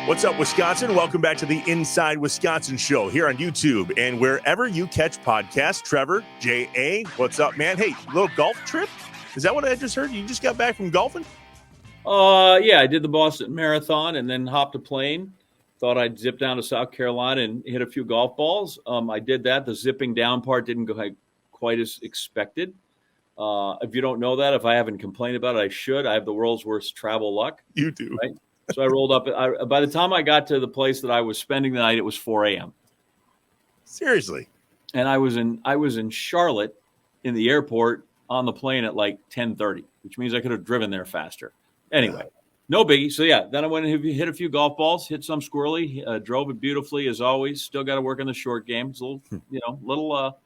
What's up, Wisconsin? Welcome back to the Inside Wisconsin Show here on YouTube and wherever you catch podcasts. Trevor, J.A., what's up, man? Hey, little golf trip? Is that what I just heard? You just got back from golfing? Yeah, I did the Boston Marathon and then hopped a plane. Thought I'd zip down to South Carolina and hit a few golf balls. I did that. The zipping down part didn't go quite as expected. If you don't know that, if I haven't complained about it, I should. I have the world's worst travel luck. You do. Right? So I rolled up. By the time I got to the place that I was spending the night, it was 4 a.m. Seriously? And I was in Charlotte in the airport on the plane at like 10:30, which means I could have driven there faster. Anyway, no biggie. So, yeah, then I went and hit a few golf balls, hit some squirrely, drove it beautifully as always. Still got to work on the short game. It's a little,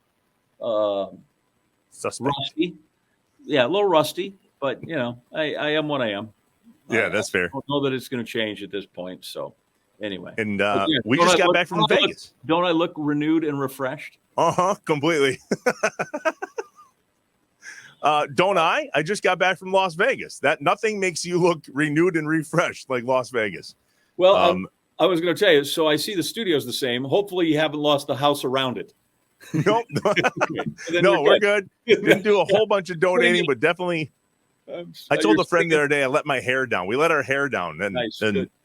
rusty. Yeah, a little rusty, but, I am what I am. Yeah, that's fair. I don't know that it's going to change at this point. So, anyway. And we just got back from Vegas. Don't I look renewed and refreshed? Completely. Don't I? I just got back from Las Vegas. That nothing makes you look renewed and refreshed like Las Vegas. Well, I was going to tell you, so I see the studio's the same. Hopefully you haven't lost the house around it. Nope. No, we're good. Didn't do a whole bunch of donating, but definitely. I told a friend the other day I let my hair down. We let our hair down and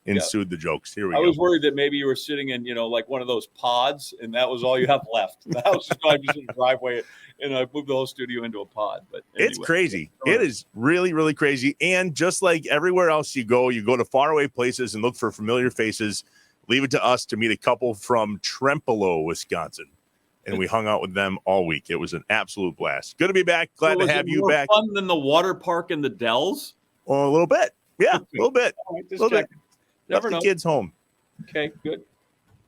ensued the jokes. Here we go. I was worried that maybe you were sitting in, like one of those pods, and that was all you have left. The house is just in the driveway, and I moved the whole studio into a pod. But anyway, it's crazy. It is really, really crazy. And just like everywhere else you go to faraway places and look for familiar faces. Leave it to us to meet a couple from Trempealeau, Wisconsin. And we hung out with them all week. It was an absolute blast. Good to be back. Glad to have you back. Fun than the water park in the Dells? Oh, a little bit. Yeah, a little bit. Never know. The kids home. Okay, good.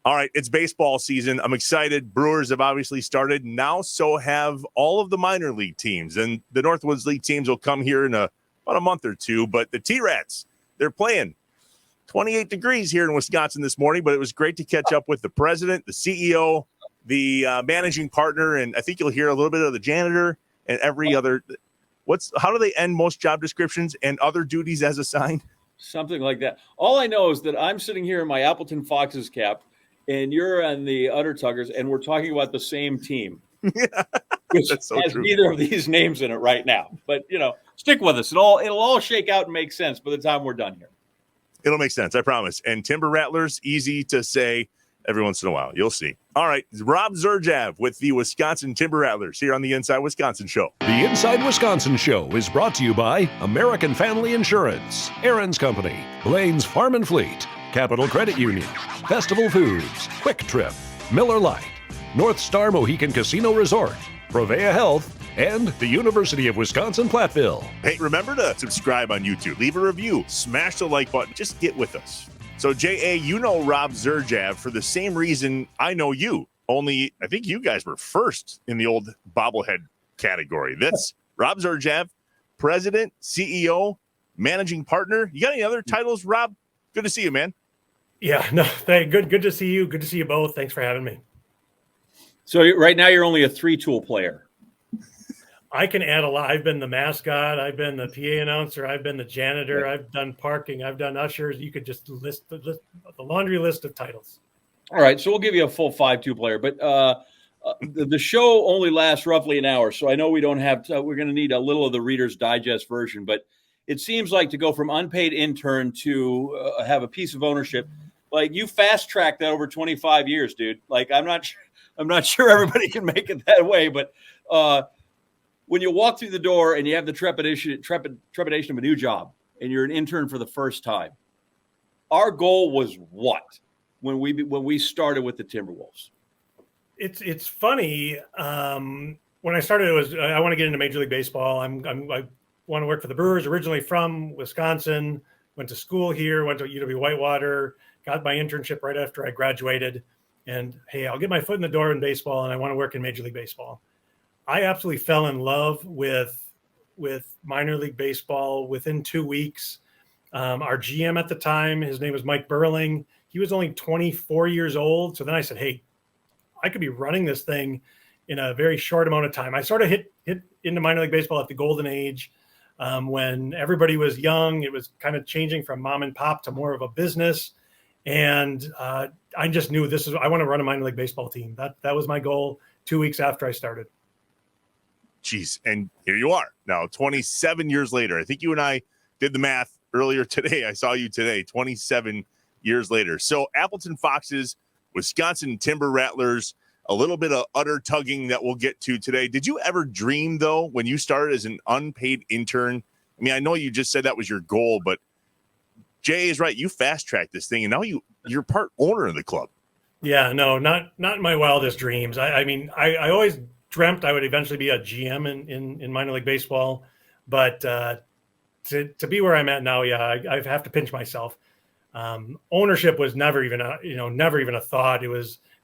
All right, it's baseball season. I'm excited. Brewers have obviously started. Now so have all of the minor league teams. And the Northwoods League teams will come here in about a month or two. But the T-Rats, they're playing. 28 degrees here in Wisconsin this morning. But it was great to catch up with the president, the CEO, the managing partner, and I think you'll hear a little bit of the janitor and every other. How do they end most job descriptions and other duties as assigned? Something like that. All I know is that I'm sitting here in my Appleton Foxes cap, and you're on the Udder-Tuggers, and we're talking about the same team. Yeah, which that's so has true. Neither of these names in it right now. But stick with us. It'll all shake out and make sense by the time we're done here. It'll make sense, I promise. And Timber Rattlers, easy to say. Every once in a while, you'll see. All right, Rob Zerjav with the Wisconsin Timber Rattlers here on the Inside Wisconsin Show. The Inside Wisconsin Show is brought to you by American Family Insurance, Aaron's Company, Blaine's Farm and Fleet, Capital Credit Union, Festival Foods, Quick Trip, Miller Lite, North Star Mohican Casino Resort, Provea Health, and the University of Wisconsin-Platteville. Hey, remember to subscribe on YouTube, leave a review, smash the like button, just get with us. So, J.A., you know Rob Zerjav for the same reason I know you. Only, I think you guys were first in the old bobblehead category. That's Rob Zerjav, president, CEO, managing partner. You got any other titles, Rob? Good to see you, man. Yeah, no, good to see you. Good to see you both. Thanks for having me. So right now you're only a 3-tool player. I can add a lot. I've been the mascot. I've been the PA announcer. I've been the janitor. I've done parking. I've done ushers. You could just list the laundry list of titles. All right. So we'll give you a full 5-2 player, but the show only lasts roughly an hour. So I know we don't have we're going to need a little of the Reader's Digest version, but it seems like to go from unpaid intern to have a piece of ownership, like you fast tracked that over 25 years, dude. Like I'm not sure everybody can make it that way, but when you walk through the door and you have the trepidation of a new job and you're an intern for the first time, our goal was what when we started with the Timberwolves? It's funny. When I started, it was I want to get into Major League Baseball. I want to work for the Brewers. Originally from Wisconsin, went to school here, went to UW Whitewater, got my internship right after I graduated, and hey, I'll get my foot in the door in baseball, and I want to work in Major League Baseball. I absolutely fell in love with minor league baseball within 2 weeks. Our GM at the time, his name was Mike Burling. He was only 24 years old. So then I said, hey, I could be running this thing in a very short amount of time. I sort of hit into minor league baseball at the golden age when everybody was young. It was kind of changing from mom and pop to more of a business. And I just knew I want to run a minor league baseball team. That was my goal 2 weeks after I started. Jeez. And here you are now, 27 years later. I think you and I did the math earlier today. I saw you today, 27 years later. So Appleton Foxes, Wisconsin Timber Rattlers, a little bit of utter tugging that we'll get to today. Did you ever dream, though, when you started as an unpaid intern? I mean, I know you just said that was your goal, but Jay is right. You fast-tracked this thing, and now you're part owner of the club. Yeah, no, not in my wildest dreams. I mean, I always dreamt I would eventually be a GM in minor league baseball, but to be where I'm at now, yeah, I have to pinch myself. Ownership was never even a thought.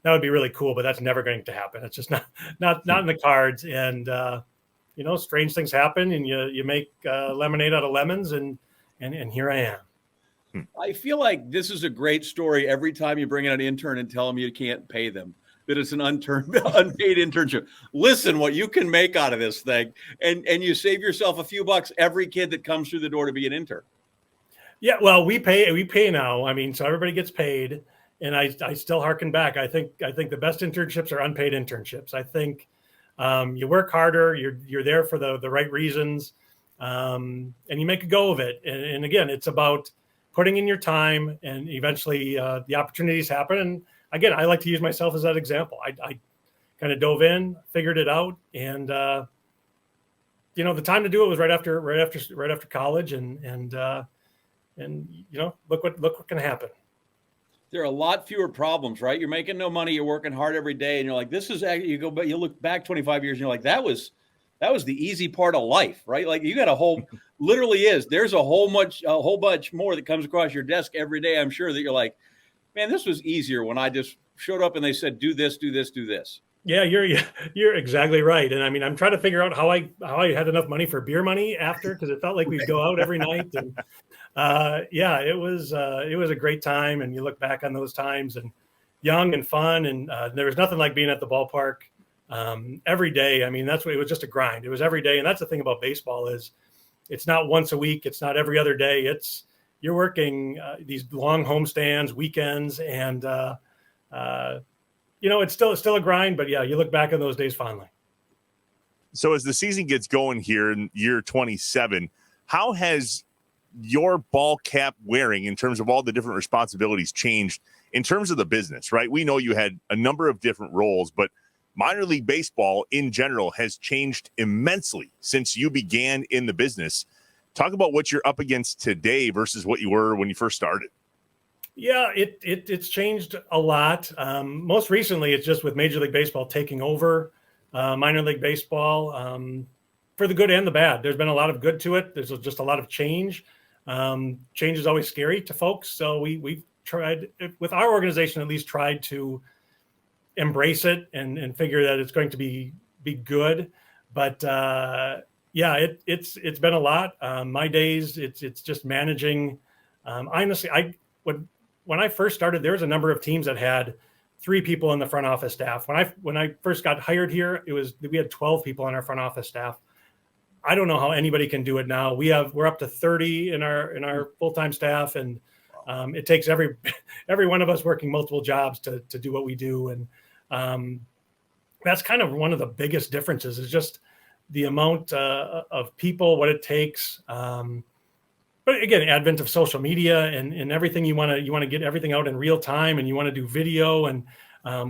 That would be really cool, but that's never going to happen. It's just not in the cards. And strange things happen, and you make lemonade out of lemons, and here I am. I feel like this is a great story every time you bring in an intern and tell them you can't pay them, that it's an unpaid internship. Listen, what you can make out of this thing, and you save yourself a few bucks every kid that comes through the door to be an intern. Yeah, well, we pay now. I mean, so everybody gets paid, and I still harken back. I think the best internships are unpaid internships. I think you work harder, you're there for the right reasons, and you make a go of it. And again, it's about putting in your time, and eventually the opportunities happen. And again, I like to use myself as that example. I kind of dove in, figured it out, and the time to do it was right after college, and look what can happen. There are a lot fewer problems, right? You're making no money, you're working hard every day, and you're like, this is actually, you look back 25 years and you're like, that was the easy part of life, right? Like you got a whole, literally there's a whole bunch more that comes across your desk every day. I'm sure that you're like, man, this was easier when I just showed up and they said, do this, do this, do this. Yeah, you're exactly right. And I mean, I'm trying to figure out how I had enough money for beer money after, because it felt like we'd go out every night. And it was a great time. And you look back on those times, and young and fun. And there was nothing like being at the ballpark every day. I mean, it was just a grind. It was every day. And that's the thing about baseball is it's not once a week. It's not every other day. You're working these long homestands, weekends, and it's still a grind, but yeah, you look back on those days fondly. So as the season gets going here in year 27, how has your ball cap wearing in terms of all the different responsibilities changed in terms of the business, right? We know you had a number of different roles, but minor league baseball in general has changed immensely since you began in the business. Talk about what you're up against today versus what you were when you first started. Yeah, it's changed a lot. Most recently, it's just with Major League Baseball taking over minor league baseball for the good and the bad. There's been a lot of good to it. There's just a lot of change. Change is always scary to folks. So we've tried, with our organization at least, tried to embrace it and figure that it's going to be good. But it's been a lot. My days, it's just managing. Honestly, when I first started, there was a number of teams that had 3 people in the front office staff. When I first got hired here, we had 12 people on our front office staff. I don't know how anybody can do it now. We're up to 30 in our full-time staff, and it takes every one of us working multiple jobs to do what we do. And that's kind of one of the biggest differences is just the amount of people, what it takes. But again, advent of social media and everything, you want to get everything out in real time, and you want to do video. And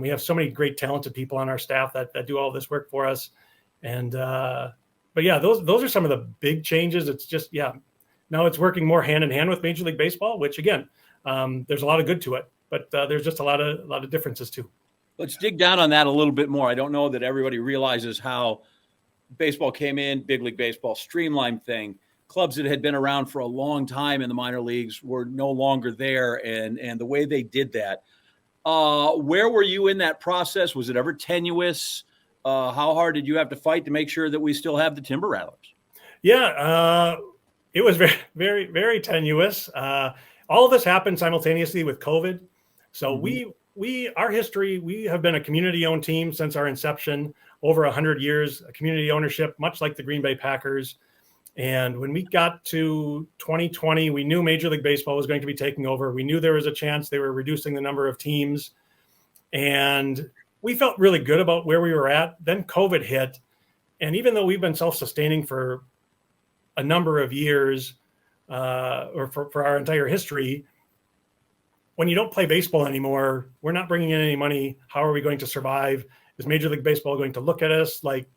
we have so many great talented people on our staff that do all this work for us. And but yeah, those are some of the big changes. It's just, now it's working more hand in hand with Major League Baseball, which again, there's a lot of good to it, but there's just a lot of differences too. Let's dig down on that a little bit more. I don't know that everybody realizes how baseball came in, big league baseball, streamlined thing. Clubs that had been around for a long time in the minor leagues were no longer there, and the way they did that. Where were you in that process? Was it ever tenuous? How hard did you have to fight to make sure that we still have the Timber Rattlers? Yeah, it was very, very, very tenuous. All of this happened simultaneously with COVID. So our history, we have been a community-owned team since our inception, over 100 years, a community ownership, much like the Green Bay Packers. And when we got to 2020, we knew Major League Baseball was going to be taking over. We knew there was a chance they were reducing the number of teams. And we felt really good about where we were at. Then COVID hit. And even though we've been self-sustaining for a number of years, or for our entire history, when you don't play baseball anymore, we're not bringing in any money. How are we going to survive? Is Major League Baseball going to look at us like,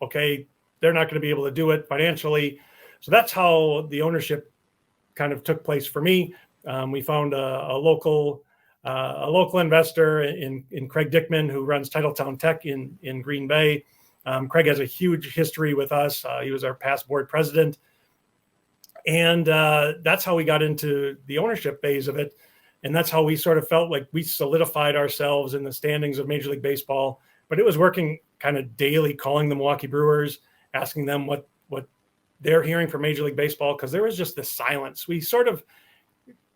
okay, they're not going to be able to do it financially? So that's how the ownership kind of took place for me. We found a local investor in Craig Dickman, who runs Titletown Tech in Green Bay. Craig has a huge history with us. He was our past board president. And that's how we got into the ownership phase of it. And that's how we sort of felt like we solidified ourselves in the standings of Major League Baseball. But it was working kind of daily, calling the Milwaukee Brewers, asking them what they're hearing from Major League Baseball, because there was just this silence. We sort of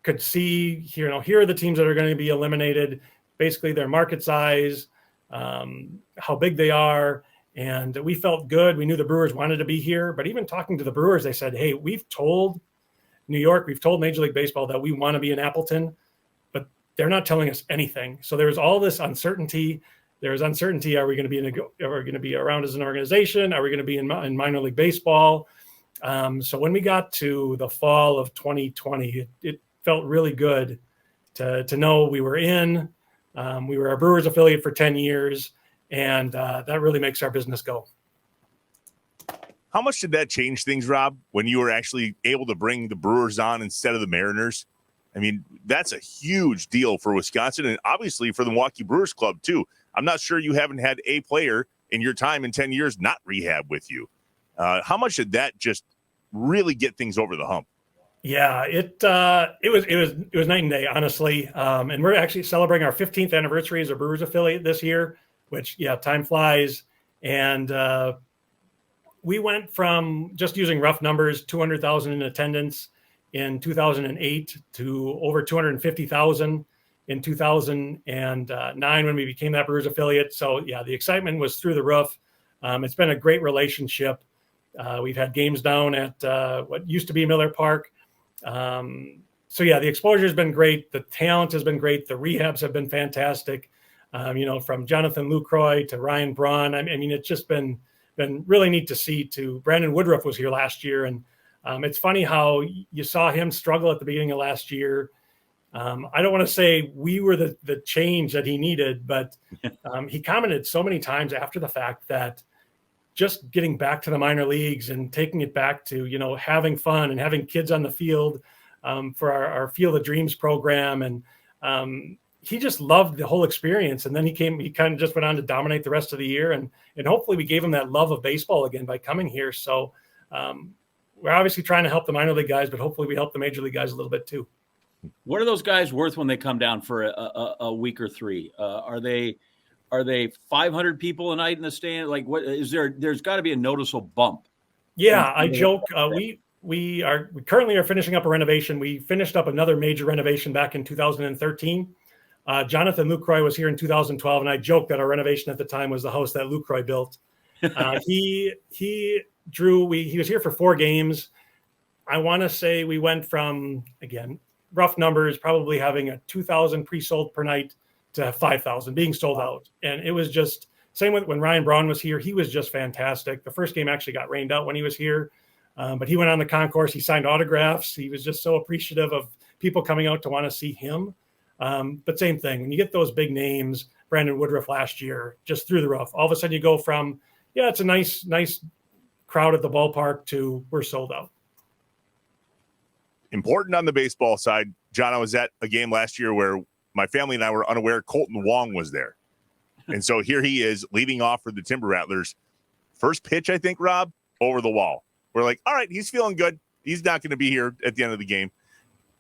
could see, here are the teams that are going to be eliminated, basically their market size, how big they are. And we felt good. We knew the Brewers wanted to be here. But even talking to the Brewers, they said, hey, we've told New York, we've told Major League Baseball that we want to be in Appleton, but they're not telling us anything. So there's all this uncertainty. There's uncertainty. Are we going to be around as an organization? Are we going to be in minor league baseball? So when we got to the fall of 2020, it felt really good to know we were in. We were a Brewers affiliate for 10 years, and that really makes our business go. How much did that change things, Rob, when you were actually able to bring the Brewers on instead of the Mariners? I mean, that's a huge deal for Wisconsin and obviously for the Milwaukee Brewers Club, too. I'm not sure you haven't had a player in your time in 10 years not rehab with you. How much did that just really get things over the hump? Yeah, it was night and day, honestly. And we're actually celebrating our 15th anniversary as a Brewers affiliate this year, which, yeah, time flies. And we went from just using rough numbers, 200,000 in attendance in 2008 to over 250,000 in 2009 when we became that Brewers affiliate. So, yeah, the excitement was through the roof. It's been a great relationship. We've had games down at what used to be Miller Park. So, yeah, the exposure has been great. The talent has been great. The rehabs have been fantastic. From Jonathan Lucroy to Ryan Braun. I mean, it's just been really neat to see. Brandon Woodruff was here last year. And it's funny how you saw him struggle at the beginning of last year. I don't want to say we were the change that he needed, but he commented so many times after the fact that just getting back to the minor leagues and taking it back to, having fun and having kids on the field for our Field of Dreams program. And he just loved the whole experience. And then he kind of just went on to dominate the rest of the year. And hopefully we gave him that love of baseball again by coming here. So we're obviously trying to help the minor league guys, but hopefully we help the major league guys a little bit too. What are those guys worth when they come down for a week or three? Are they 500 people a night in the stand? Like, what is there? There's got to be a noticeable bump. Yeah, I joke. We currently are finishing up a renovation. We finished up another major renovation back in 2013. Jonathan Lucroy was here in 2012, and I joked that our renovation at the time was the house that Lucroy built. He was here for 4 games. I want to say we went from, again, rough numbers, probably having a 2,000 pre-sold per night to 5,000 being sold out. And it was just same with when Ryan Braun was here. He was just fantastic. The first game actually got rained out when he was here, but he went on the concourse. He signed autographs. He was just so appreciative of people coming out to want to see him. But same thing, when you get those big names, Brandon Woodruff last year, just through the roof, all of a sudden you go from, yeah, it's a nice crowd at the ballpark to we're sold out. Important on the baseball side, John, I was at a game last year where my family and I were unaware Colton Wong was there. And so here he is leading off for the Timber Rattlers. First pitch, I think, Rob, over the wall. We're like, all right, he's feeling good. He's not going to be here at the end of the game.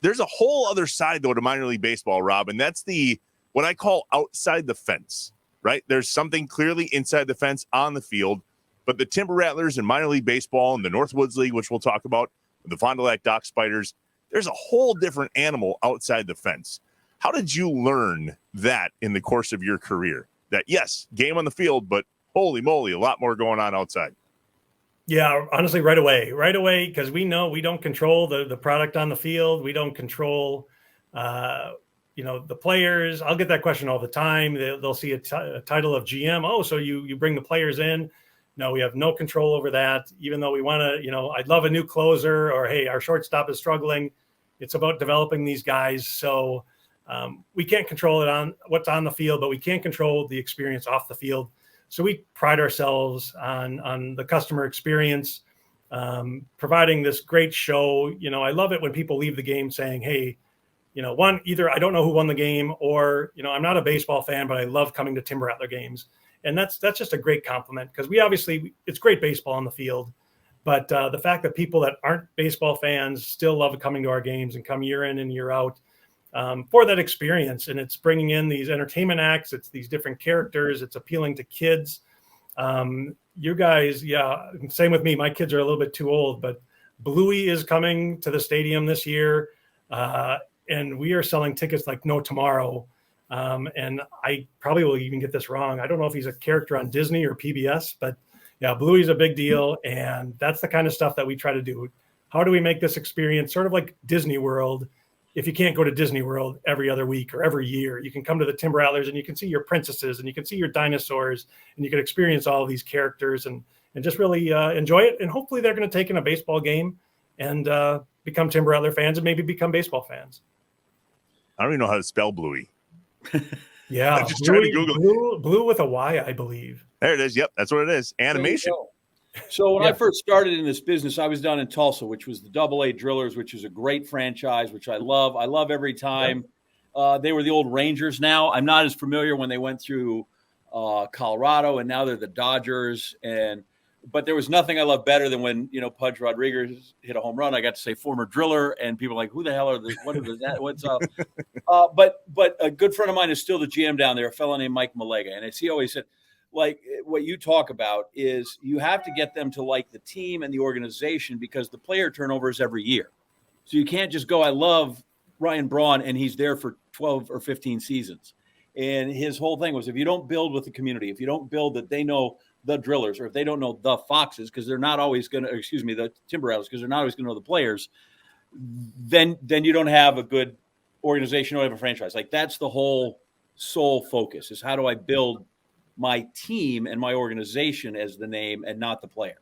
There's a whole other side, though, to minor league baseball, Rob, and that's what I call outside the fence, right? There's something clearly inside the fence on the field, but the Timber Rattlers and minor league baseball and the Northwoods League, which we'll talk about, the Fond du Lac Dock Spiders, there's a whole different animal outside the fence. How did you learn that in the course of your career? That, yes, game on the field, but holy moly, a lot more going on outside. Yeah, honestly, right away, because we know we don't control the product on the field. We don't control, the players. I'll get that question all the time. They'll see a title of GM. Oh, so you bring the players in. No, we have no control over that. Even though we want to, I'd love a new closer, or hey, our shortstop is struggling. It's about developing these guys. So we can't control it on what's on the field, but we can control the experience off the field. So we pride ourselves on the customer experience, providing this great show. I love it when people leave the game saying, hey, either I don't know who won the game, or, I'm not a baseball fan, but I love coming to Timber Rattler games. And that's just a great compliment, because it's great baseball on the field. But the fact that people that aren't baseball fans still love coming to our games and come year in and year out for that experience. And it's bringing in these entertainment acts. It's these different characters. It's appealing to kids. You guys, same with me. My kids are a little bit too old, but Bluey is coming to the stadium this year. And we are selling tickets like no tomorrow. And I probably will even get this wrong. I don't know if he's a character on Disney or PBS, but yeah, Bluey's a big deal. And that's the kind of stuff that we try to do. How do we make this experience sort of like Disney World? If you can't go to Disney World every other week or every year, you can come to the Timber Rattlers and you can see your princesses and you can see your dinosaurs and you can experience all of these characters and just really enjoy it. And hopefully they're going to take in a baseball game and become Timber Rattler fans and maybe become baseball fans. I don't even know how to spell Bluey. Yeah, I'm just trying to Google blue with a Y, I believe. There it is. Yep, that's what it is. Animation. So when I first started in this business, I was down in Tulsa, which was the AA Drillers, which is a great franchise, which I love. I love every time. They were the old Rangers now. I'm not as familiar when they went through Colorado, and now they're the Dodgers. But there was nothing I love better than when, Pudge Rodriguez hit a home run. I got to say former driller, and people are like, who the hell are they? What is that? What's up? But a good friend of mine is still the GM down there, a fellow named Mike Malega. And as he always said, like what you talk about is you have to get them to like the team and the organization, because the player turnover is every year. So you can't just go, I love Ryan Braun, and he's there for 12 or 15 seasons. And his whole thing was, if you don't build with the community, if you don't build that they know the Drillers, or if they don't know the Foxes, because they're not always going to, the Timber Rattlers, because they're not always going to know the players, then you don't have a good organization, you don't have a franchise. Like that's the whole sole focus, is how do I build my team and my organization as the name and not the player.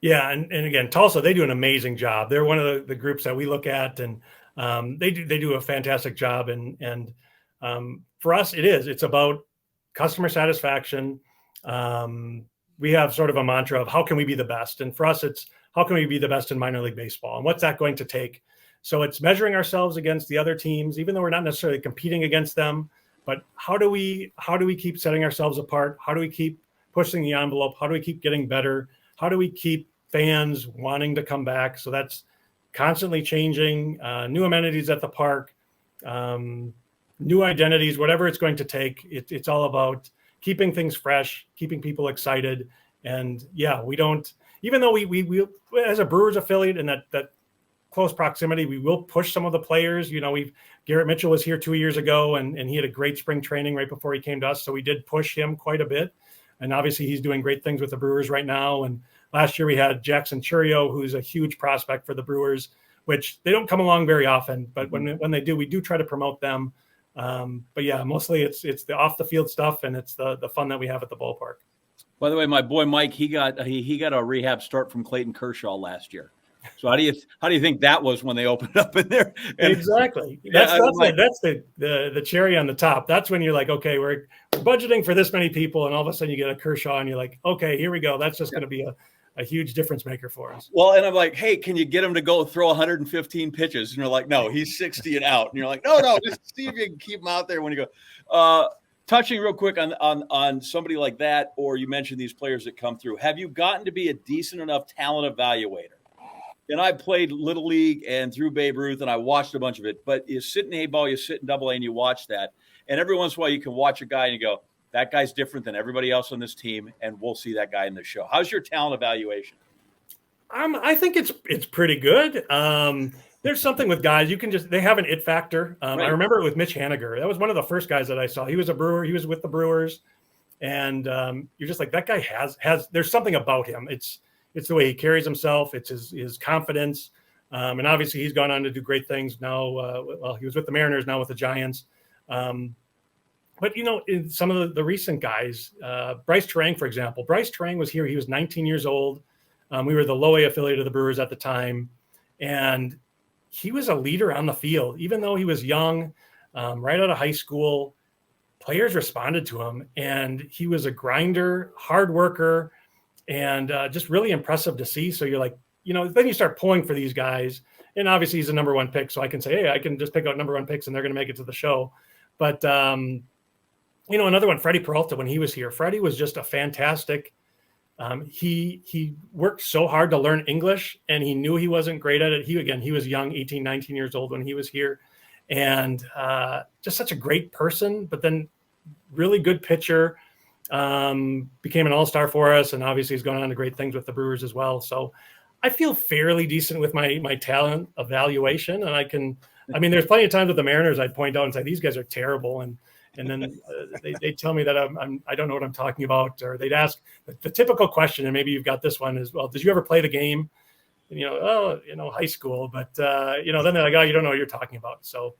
Yeah. And again, Tulsa, they do an amazing job. They're one of the groups that we look at, and they do a fantastic job. And for us, it's about customer satisfaction. We have sort of a mantra of how can we be the best? And for us, it's how can we be the best in minor league baseball? And what's that going to take? So it's measuring ourselves against the other teams, even though we're not necessarily competing against them. But how do we keep setting ourselves apart? How do we keep pushing the envelope? How do we keep getting better? How do we keep fans wanting to come back? So that's constantly changing, new amenities at the park, new identities, whatever it's going to take. It's all about keeping things fresh, keeping people excited. And we don't, even though we as a Brewers affiliate and that close proximity, we will push some of the players. Garrett Mitchell was here 2 years ago, and he had a great spring training right before he came to us. So we did push him quite a bit. And obviously he's doing great things with the Brewers right now. And last year we had Jackson Churio, who's a huge prospect for the Brewers, which they don't come along very often, but when they do, we do try to promote them. But mostly it's the off the field stuff, and it's the fun that we have at the ballpark. By the way, my boy Mike, he got a rehab start from Clayton Kershaw last year. So how do you think that was when they opened up in there? And, exactly. That's the cherry on the top. That's when you're like, okay, we're budgeting for this many people, and all of a sudden you get a Kershaw, and you're like, okay, here we go. That's just going to be a huge difference maker for us. Well, and I'm like, hey, can you get him to go throw 115 pitches? And you're like, no, he's 60 and out. And you're like, no, just see if you can keep him out there when you go. Touching real quick on somebody like that, or you mentioned these players that come through. Have you gotten to be a decent enough talent evaluator? And I played Little League and through Babe Ruth, and I watched a bunch of it. But you sit in A-ball, you sit in AA, and you watch that. And every once in a while, you can watch a guy and you go, that guy's different than everybody else on this team, and we'll see that guy in the show. How's your talent evaluation? I think it's pretty good. There's something with guys they have an it factor. Right. I remember it with Mitch Haniger. That was one of the first guys that I saw. He was a Brewer. He was with the Brewers, and you're just like, that guy has. There's something about him. it's the way he carries himself. It's his confidence. And obviously he's gone on to do great things now. Well, he was with the Mariners, now with the Giants. But, in some of the recent guys, Bryce Terang, for example, Bryce Terang was here. He was 19 years old. We were the low A affiliate of the Brewers at the time. And he was a leader on the field, even though he was young, right out of high school. Players responded to him, and he was a grinder, hard worker, and just really impressive to see. So you're like, then you start pulling for these guys. And obviously he's a number one pick. So I can say, hey, I can just pick out number one picks and they're going to make it to the show. But, another one, Freddie Peralta, when he was here, Freddie was just a fantastic. He worked so hard to learn English, and he knew he wasn't great at it. He was young, 18, 19 years old when he was here, and just such a great person, but then really good pitcher, became an all-star for us. And obviously he's gone on to great things with the Brewers as well. So I feel fairly decent with my talent evaluation. And there's plenty of times with the Mariners, I'd point out and say, these guys are terrible. And then they tell me that I don't know what I'm talking about, or they'd ask the typical question, and maybe you've got this one as well. Did you ever play the game? And, high school, but then they're like, oh, you don't know what you're talking about. So,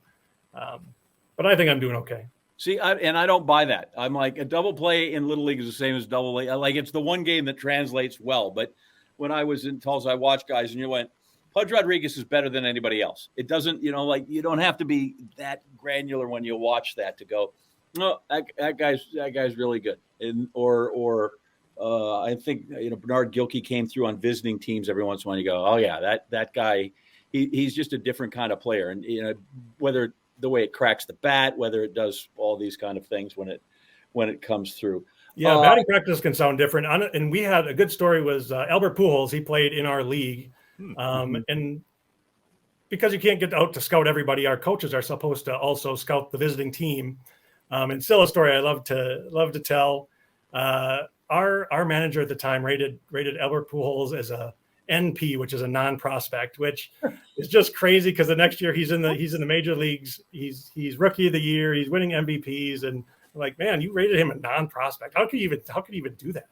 but I think I'm doing okay. See, I don't buy that. I'm like, a double play in Little League is the same as double A. Like, it's the one game that translates well. But when I was in Tulsa, I watched guys, and you went, Pudge Rodriguez is better than anybody else. It doesn't, you don't have to be that granular when you watch that to go, no, that guy's really good. And I think Bernard Gilkey came through on visiting teams every once in a while. You go, oh yeah, that guy, he's just a different kind of player. And whether the way it cracks the bat, whether it does all these kind of things when it comes through. Yeah, batting practice can sound different. And we had a good story was Albert Pujols. He played in our league. And because you can't get out to scout everybody, our coaches are supposed to also scout the visiting team. And still a story I love to tell. Our manager at the time rated Albert Pujols as a NP, which is a non-prospect, which is just crazy because the next year he's in the major leagues. He's rookie of the year. He's winning MVPs, and I'm like, man, you rated him a non-prospect. How could you even do that?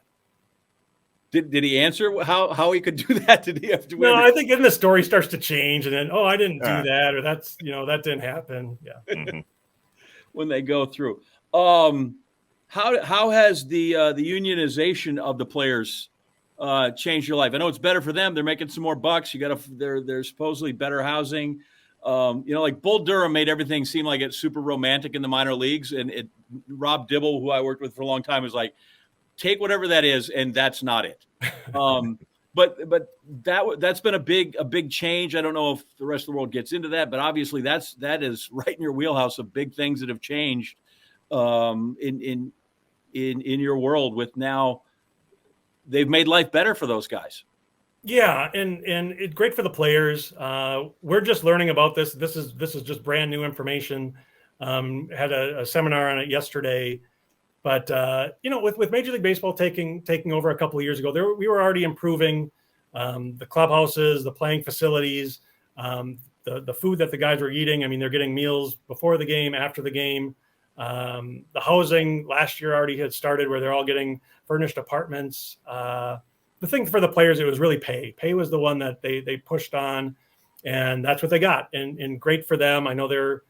Did he answer how he could do that? Did he have to? No, I think then the story starts to change, and then I didn't do that, or that's that didn't happen. Yeah. When they go through, how has the unionization of the players changed your life? I know it's better for them. They're making some more bucks. They're supposedly better housing. Like Bull Durham made everything seem like it's super romantic in the minor leagues, and Rob Dibble, who I worked with for a long time, was like, take whatever that is, and that's not it. But that's been a big change. I don't know if the rest of the world gets into that, but obviously that is right in your wheelhouse of big things that have changed in your world. With now, they've made life better for those guys. Yeah, and it's great for the players. We're just learning about this. This is just brand new information. Had a seminar on it yesterday. But with Major League Baseball taking over a couple of years ago, we were already improving the clubhouses, the playing facilities, the food that the guys were eating. I mean, they're getting meals before the game, after the game. The housing last year already had started where they're all getting furnished apartments. The thing for the players, it was really pay. Pay was the one that they pushed on, and that's what they got. And great for them. I know they're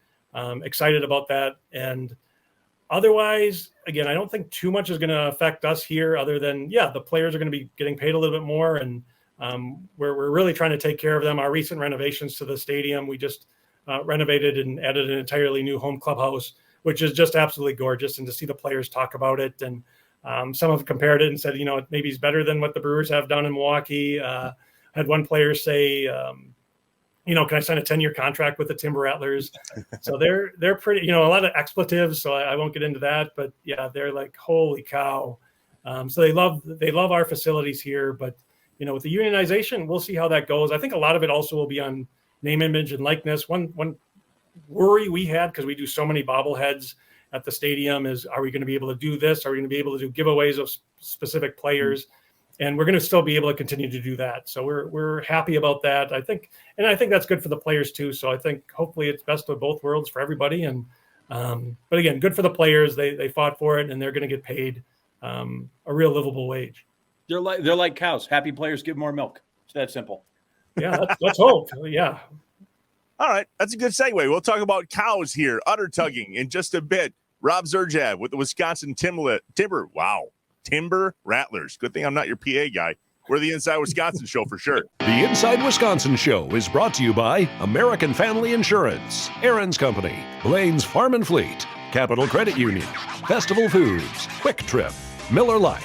excited about that. And otherwise, again, I don't think too much is going to affect us here other than, the players are going to be getting paid a little bit more. And we're really trying to take care of them. Our recent renovations to the stadium, we just renovated and added an entirely new home clubhouse, which is just absolutely gorgeous. And to see the players talk about it. And some have compared it and said, maybe it's better than what the Brewers have done in Milwaukee. Had one player say, can I sign a 10-year contract with the Timber Rattlers? So they're pretty, a lot of expletives. So I won't get into that, but yeah, they're like, holy cow. So they love our facilities here, but with the unionization, we'll see how that goes. I think a lot of it also will be on name, image, and likeness. One worry we had, because we do so many bobbleheads at the stadium, is, are we going to be able to do this? Are we going to be able to do giveaways of specific players? And we're going to still be able to continue to do that. So we're happy about that. I think that's good for the players too. So I think hopefully it's best of both worlds for everybody. And but again, good for the players. They fought for it, and they're going to get paid a real livable wage. They're like cows. Happy players give more milk. It's that simple. Yeah, let's hope. Yeah. All right, that's a good segue. We'll talk about cows here, udder tugging in just a bit. Rob Zerjav with the Wisconsin Timber Rattlers. Good thing I'm not your PA guy. We're the Inside Wisconsin show for sure. The Inside Wisconsin show is brought to you by American Family Insurance, Aaron's Company, Blaine's Farm and Fleet, Capital Credit Union, Festival Foods, Quick Trip, Miller Lite,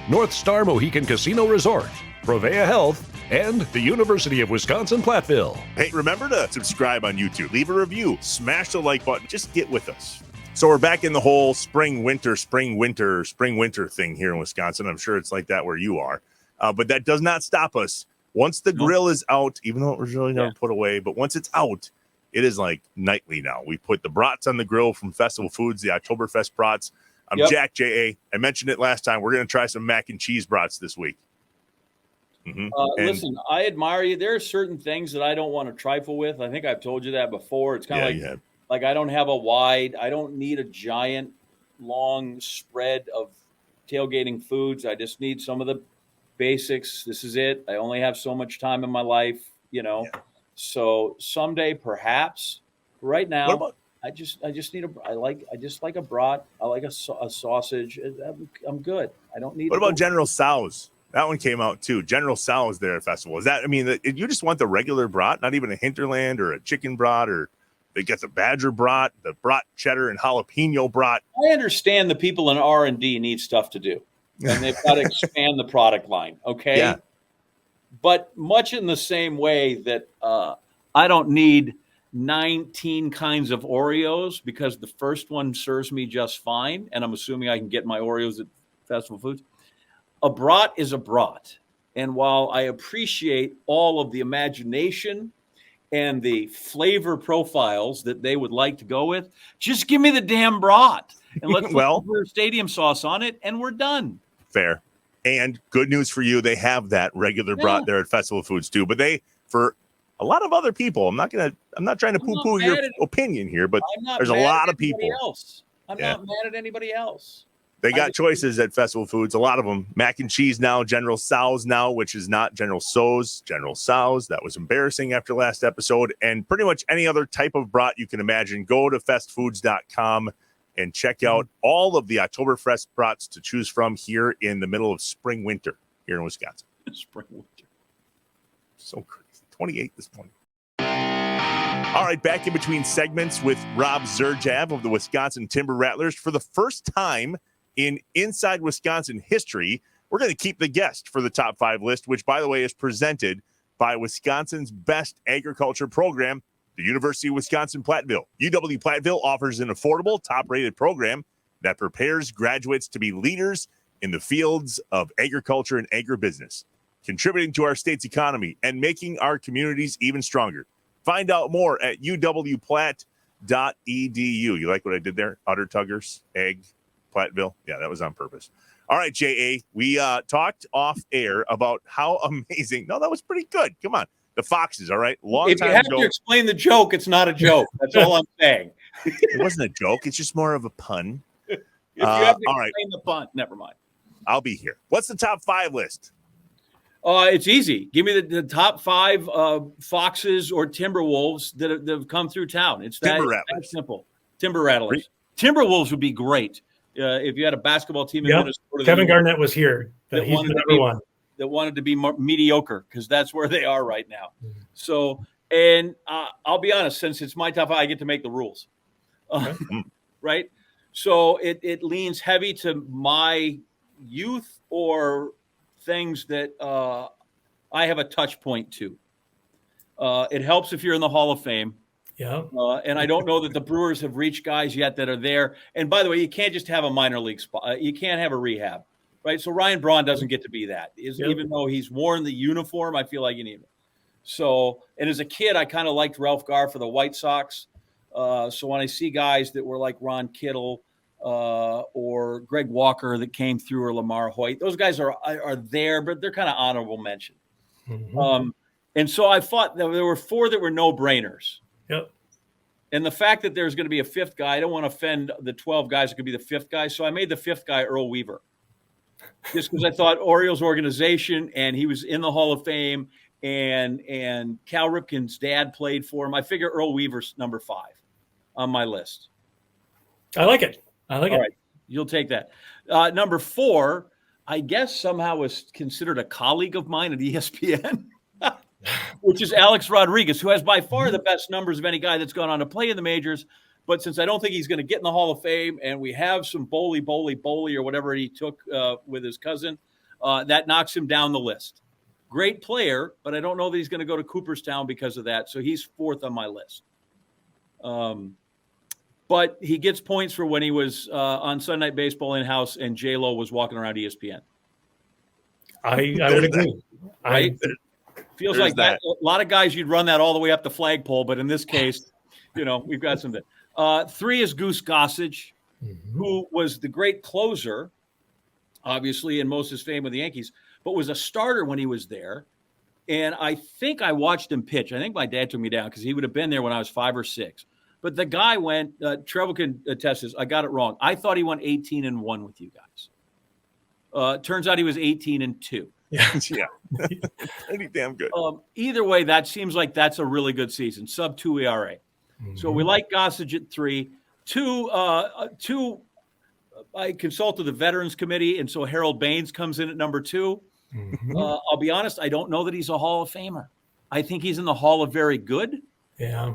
North Star Mohican Casino Resort, Provea Health, and the University of Wisconsin-Platteville. Hey, remember to subscribe on YouTube. Leave a review. Smash the like button. Just get with us. So we're back in the whole spring, winter thing here in Wisconsin. I'm sure it's like that where you are. But that does not stop us. Once the grill is out, even though it was really never put away, but once it's out, it is like nightly now. We put the brats on the grill from Festival Foods, the Oktoberfest brats. I'm Jack, J.A. I mentioned it last time. We're going to try some mac and cheese brats this week. Listen, I admire you. There are certain things that I don't want to trifle with. I think I've told you that before. It's kind of like I don't have I don't need a giant, long spread of tailgating foods. I just need some of the basics. This is it. I only have so much time in my life, So someday, perhaps. Right now, I just need I just like a brat. I like a sausage. I'm good. I don't need. What about General Tso's? That one came out too. General Tso's there at Festival. Is that? I mean, you just want the regular brat, not even a Hinterland or a chicken brat, or they get the Badger brat, the brat cheddar and jalapeno brat. I understand the people in R&D need stuff to do, and they've got to expand the product line. Okay, yeah. But much in the same way that I don't need 19 kinds of Oreos because the first one serves me just fine, and I'm assuming I can get my Oreos at Festival Foods. A brat is a brat. And while I appreciate all of the imagination and the flavor profiles that they would like to go with, just give me the damn brat and let's put stadium sauce on it, and we're done. Fair. And good news for you, they have that regular brat there at Festival Foods too. But for a lot of other people, I'm not trying to poo-poo your opinion here, but there's a lot of people. I'm not mad at anybody else. They got choices at Festival Foods, a lot of them. Mac and cheese now, General Tso's now, which is not General Tso's, General Tso's. That was embarrassing after last episode. And pretty much any other type of brat you can imagine. Go to festfoods.com and check out all of the Oktoberfest brats to choose from here in the middle of spring, winter here in Wisconsin. Spring, winter. So crazy. 28 this morning. All right, back in between segments with Rob Zerjav of the Wisconsin Timber Rattlers. For the first time in Inside Wisconsin history, we're going to keep the guest for the top 5 list, which, by the way, is presented by Wisconsin's best agriculture program, the University of Wisconsin-Platteville. UW-Platteville offers an affordable, top-rated program that prepares graduates to be leaders in the fields of agriculture and agribusiness, contributing to our state's economy and making our communities even stronger. Find out more at uwplatt.edu. You like what I did there? Udder tuggers, egg, Platteville. Yeah, that was on purpose. All right, J.A., we talked off air about how amazing. No, that was pretty good. Come on. The Foxes, all right? If you have to explain the joke, it's not a joke. That's all I'm saying. It wasn't a joke. It's just more of a pun. If you have to explain the pun, never mind. I'll be here. What's the top 5 list? It's easy. Give me the top 5 Foxes or Timberwolves that have come through town. It's that simple. Timber Rattlers. Timberwolves would be great if you had a basketball team in Minnesota. Kevin Garnett was here. He's the number one. That wanted to be mediocre because that's where they are right now. Mm-hmm. So, and I'll be honest, since it's my top 5, I get to make the rules. Right? So it leans heavy to my youth or things that I have a touch point to. It helps if you're in the Hall of Fame. Yeah. And I don't know that the Brewers have reached guys yet that are there. And by the way, you can't just have a minor league spot. You can't have a rehab, right? So Ryan Braun doesn't get to be that. Even though he's worn the uniform, I feel like you need it. So, and as a kid, I kind of liked Ralph Garr for the White Sox. So when I see guys that were like Ron Kittle or Greg Walker that came through, or Lamar Hoyt, those guys are there, but they're kind of honorable mention. Mm-hmm. And so I thought that there were 4 that were no-brainers. Yep. And the fact that there's going to be a 5th guy, I don't want to offend the 12 guys that could be the 5th guy. So I made the 5th guy Earl Weaver. just because I thought Orioles organization, and he was in the Hall of Fame, and Cal Ripken's dad played for him. I figure Earl Weaver's number 5 on my list. I like it. All right, you'll take that. Number 4, I guess somehow was considered a colleague of mine at ESPN, which is Alex Rodriguez, who has by far the best numbers of any guy that's gone on to play in the majors. But since I don't think he's going to get in the Hall of Fame, and we have some Bowley or whatever he took with his cousin, that knocks him down the list. Great player, but I don't know that he's going to go to Cooperstown because of that. So he's 4th on my list. But he gets points for when he was on Sunday Night Baseball in-house and J-Lo was walking around ESPN. I would agree. Right? Feels like that. A lot of guys, you'd run that all the way up the flagpole, but in this case, we've got something. 3 is Goose Gossage, who was the great closer, obviously, and most of his fame with the Yankees, but was a starter when he was there. And I think I watched him pitch. I think my dad took me down because he would have been there when I was 5 or 6. But the guy went, Trevor can attest this, I got it wrong. I thought he went 18-1 with you guys. Turns out he was 18-2. Yeah. Pretty damn good. Either way, that seems like that's a really good season. Sub-2 ERA. So we like Gossage at 3. 2, I consulted the Veterans Committee, and so Harold Baines comes in at number 2. I'll be honest, I don't know that he's a Hall of Famer. I think he's in the Hall of Very Good. Yeah.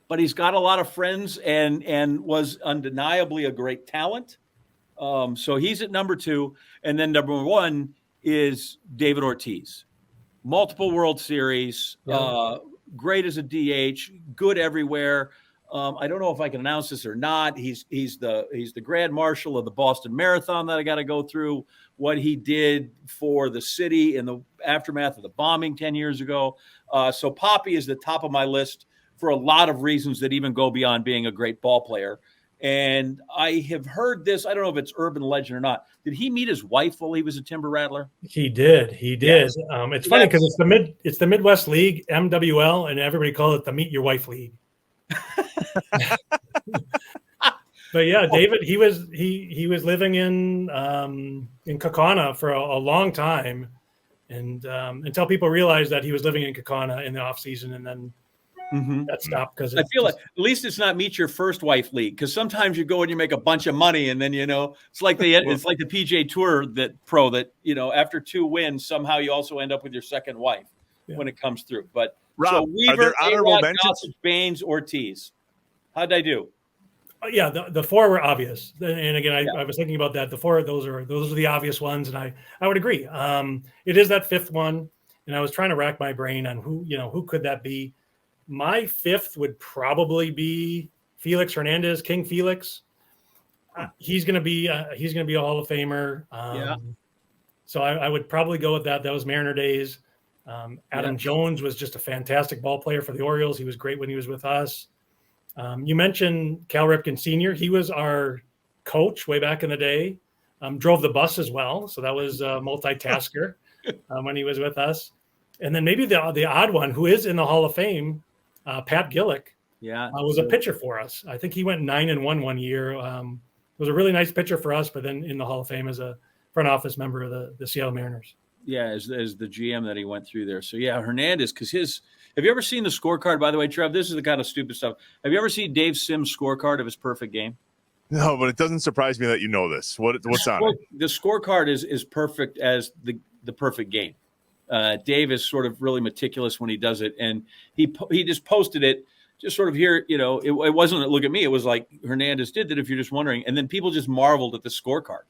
But he's got a lot of friends and was undeniably a great talent. So he's at number 2. And then number 1 is David Ortiz. Multiple World Series, great as a DH, good everywhere. I don't know if I can announce this or not. He's the grand marshal of the Boston Marathon that I got to go through. What he did for the city in the aftermath of the bombing 10 years ago. So Poppy is the top of my list for a lot of reasons that even go beyond being a great ball player. And I have heard this. I don't know if it's urban legend or not. Did he meet his wife while he was a Timber Rattler? He did. Yes. It's funny because it's the Midwest League, MWL, and everybody call it the Meet Your Wife League. But yeah, David, he was living in Kaukauna for a long time, and until people realized that he was living in Kaukauna in the off season, and then that stopped because I feel like at least it's not Meet Your First Wife League, because sometimes you go and you make a bunch of money, and then it's like the PGA Tour that after 2 wins somehow you also end up with your second wife when it comes through. But Rob, so Weaver, are there honorable mentions? Gossage, Baines, Ortiz. How'd I do? Yeah, the 4 were obvious, and again, I was thinking about that. The 4, those are the obvious ones, and I would agree. It is that 5th one, and I was trying to rack my brain on who could that be. My 5th would probably be Felix Hernandez, King Felix. He's going to be a Hall of Famer. So I would probably go with that. That was Mariner days. Adam Jones was just a fantastic ball player for the Orioles. He was great when he was with us. You mentioned Cal Ripken Sr. He was our coach way back in the day. Drove the bus as well, so that was a multitasker when he was with us. And then maybe the odd one, who is in the Hall of Fame, Pat Gillick, was a pitcher for us. I think he went 9-1 one year. Was a really nice pitcher for us, but then in the Hall of Fame as a front office member of the Seattle Mariners. Yeah, as the GM that he went through there. So Hernandez, because have you ever seen the scorecard, by the way, Trev? This is the kind of stupid stuff. Have you ever seen Dave Sims' scorecard of his perfect game? No, but it doesn't surprise me that you know this. What's on it? The scorecard is perfect as the perfect game. Dave is sort of really meticulous when he does it, and he just posted it, just sort of here. It wasn't a look at me. It was like Hernandez did that. If you're just wondering, and then people just marveled at the scorecard.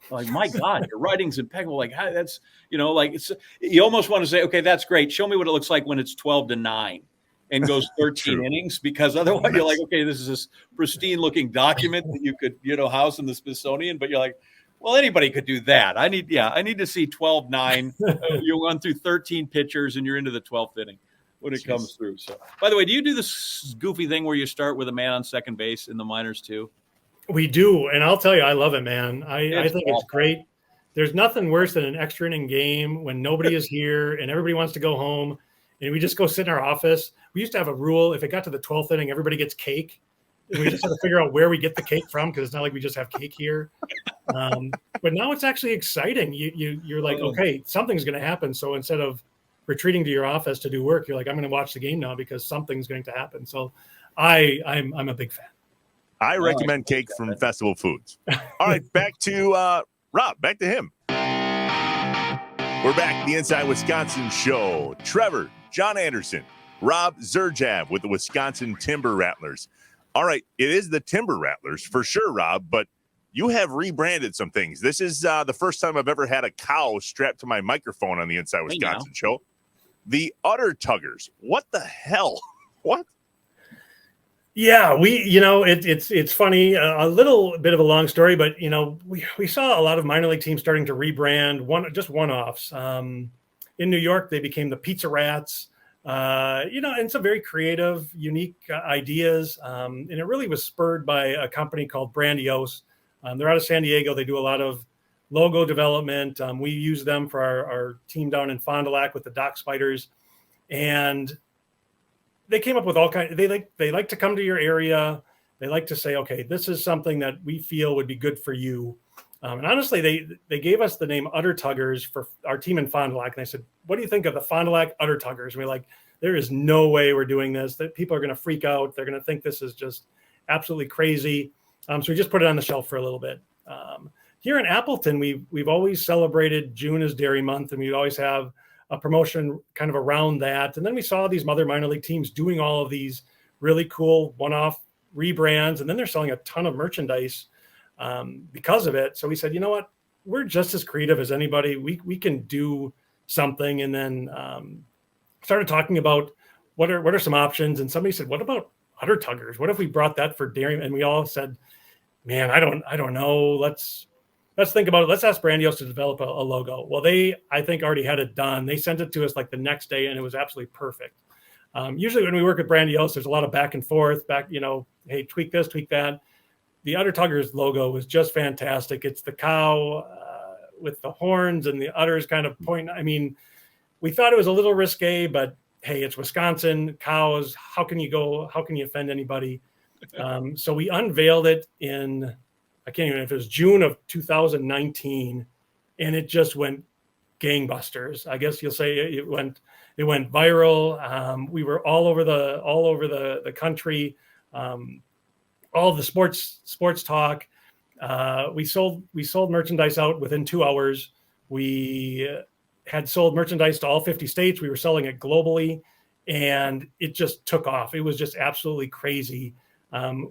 Like, my God, your writing's impeccable. Like, that's it's, you almost want to say, okay, that's great. Show me what it looks like when it's 12-9 and goes 13 innings, because otherwise you're like, okay, this is this pristine looking document that you could house in the Smithsonian, but you're like, well, anybody could do that. I need to see 12-9. You run through 13 pitchers and you're into the 12th inning when it comes through. So, by the way, do you do this goofy thing where you start with a man on second base in the minors too? We do, and I'll tell you, I love it, man. I think it's great. There's nothing worse than an extra inning game when nobody is here and everybody wants to go home, and we just go sit in our office. We used to have a rule: if it got to the 12th inning, everybody gets cake. And we just have to figure out where we get the cake from, because it's not like we just have cake here. but now it's actually exciting. You're like, okay, something's going to happen. So instead of retreating to your office to do work, you're like, I'm going to watch the game now because something's going to happen. So I'm a big fan. I recommend cake from Festival Foods. All right, back to Rob. Back to him. We're back, the Inside Wisconsin show. Trevor, John Anderson, Rob Zerjav with the Wisconsin Timber Rattlers. All right, it is the Timber Rattlers for sure, Rob, but you have rebranded some things. This is the first time I've ever had a cow strapped to my microphone on the Inside Wisconsin show. The Udder Tuggers. What the hell? What? Yeah, it's funny, a little bit of a long story, but we saw a lot of minor league teams starting to rebrand one-offs. In New York, they became the Pizza Rats. And some very creative, unique ideas. And it really was spurred by a company called Brandiose. They're out of San Diego. They do a lot of logo development. We use them for our team down in Fond du Lac with the Dock Spiders. And they came up with all kinds. They like to come to your area. They like to say, okay, this is something that we feel would be good for you. And honestly, they gave us the name Udder Tuggers for our team in Fond du Lac. And I said, what do you think of the Fond du Lac Udder Tuggers? And we're like, there is no way we're doing this. That people are going to freak out. They're going to think this is just absolutely crazy. So we just put it on the shelf for a little bit. Here in Appleton, we've always celebrated June as Dairy Month, and we always have a promotion kind of around that. And then we saw these other minor league teams doing all of these really cool one-off rebrands, and then they're selling a ton of merchandise because of it. So we said, you know what? We're just as creative as anybody. We can do something. And then started talking about what are some options. And somebody said, what about Udder Tuggers? What if we brought that for dairy? And we all said, man, I don't know. Let's think about it. Let's ask Brandiose to develop a logo. Well, they, I think, already had it done. They sent it to us like the next day, and it was absolutely perfect. Usually when we work with Brandiose, there's a lot of back and forth, hey, tweak this, tweak that. The Udder Tuggers logo was just fantastic. It's the cow with the horns and the udders kind of pointing. I mean, we thought it was a little risque, but hey, it's Wisconsin, cows. How can you offend anybody? So we unveiled it in, I can't even, if it was June of 2019, and it just went gangbusters. I guess you'll say it went viral. We were all over the country. All the sports talk. We sold merchandise out within 2 hours. We had sold merchandise to all 50 states. We were selling it globally, and it just took off. It was just absolutely crazy.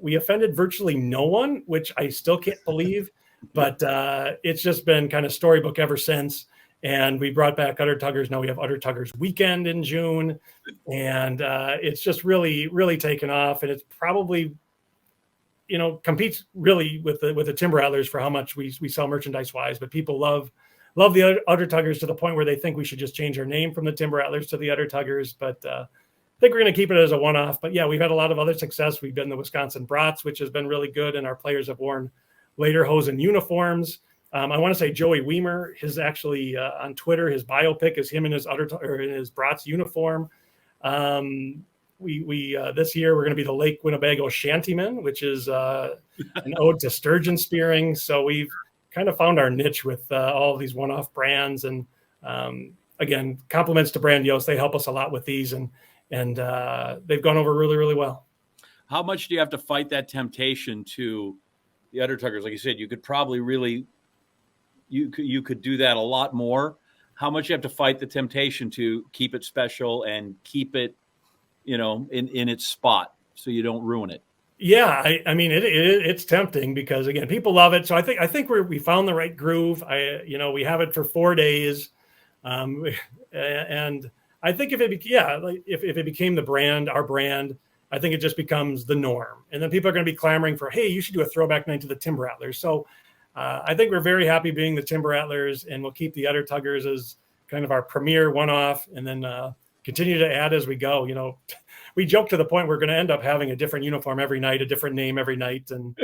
We offended virtually no one, which I still can't believe, but it's just been kind of storybook ever since. And we brought back Udder Tuggers. Now we have Udder Tuggers Weekend in June, and it's just really, really taken off. And it's probably, competes really with the Timber Rattlers for how much we sell merchandise wise. But people love the Udder Tuggers to the point where they think we should just change our name from the Timber Rattlers to the Udder Tuggers. But I think we're going to keep it as a one-off. But yeah, we've had a lot of other success. We've been the Wisconsin Brats, which has been really good, and our players have worn lederhosen uniforms. I want to say Joey Weimer, his actually on Twitter, his biopic is him in his in his Brats uniform. We this year we're going to be the Lake Winnebago Shantymen, which is an ode to sturgeon spearing. So we've kind of found our niche with all of these one-off brands, and again, compliments to Brandiose. They help us a lot with these, and they've gone over really, really well. How much do you have to fight that temptation to the Udder Tuggers? Like you said, you could probably really, you could do that a lot more. How much you have to fight the temptation to keep it special and keep it, in its spot so you don't ruin it? Yeah, I mean, it's tempting because again, people love it. So I think we found the right groove. We have it for 4 days, and I think if it became the brand, our brand, I think it just becomes the norm. And then people are going to be clamoring for, hey, you should do a throwback night to the Timber Rattlers. So I think we're very happy being the Timber Rattlers, and we'll keep the Udder Tuggers as kind of our premier one-off, and then continue to add as we go. We joke to the point we're going to end up having a different uniform every night, a different name every night. And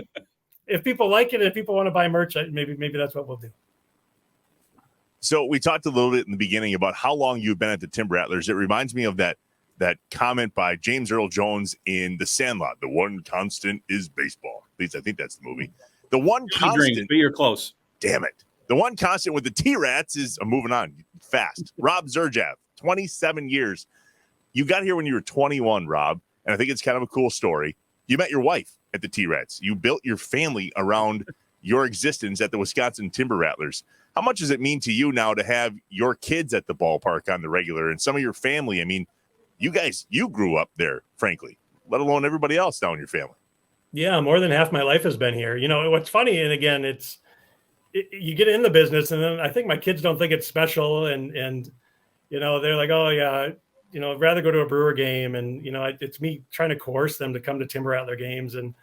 if people like it, if people want to buy merch, maybe that's what we'll do. So we talked a little bit in the beginning about how long you've been at the Timber Rattlers. It reminds me of that comment by James Earl Jones in The Sandlot. The one constant is baseball. At least I think that's the movie. The one constant. But you're close. Damn it. The one constant with the T-Rats is moving on fast. Rob Zerjav, 27 years. You got here when you were 21, Rob, and I think it's kind of a cool story. You met your wife at the T-Rats. You built your family around your existence at the Wisconsin Timber Rattlers. How much does it mean to you now to have your kids at the ballpark on the regular and some of your family? I mean, you grew up there, frankly, let alone everybody else now in your family. Yeah, more than half my life has been here. You know, what's funny, and again, you get in the business, and then I think my kids don't think it's special, and you know, they're like, oh yeah, you know, I'd rather go to a Brewer game, and you know, it's me trying to coerce them to come to Timber Rattler games, and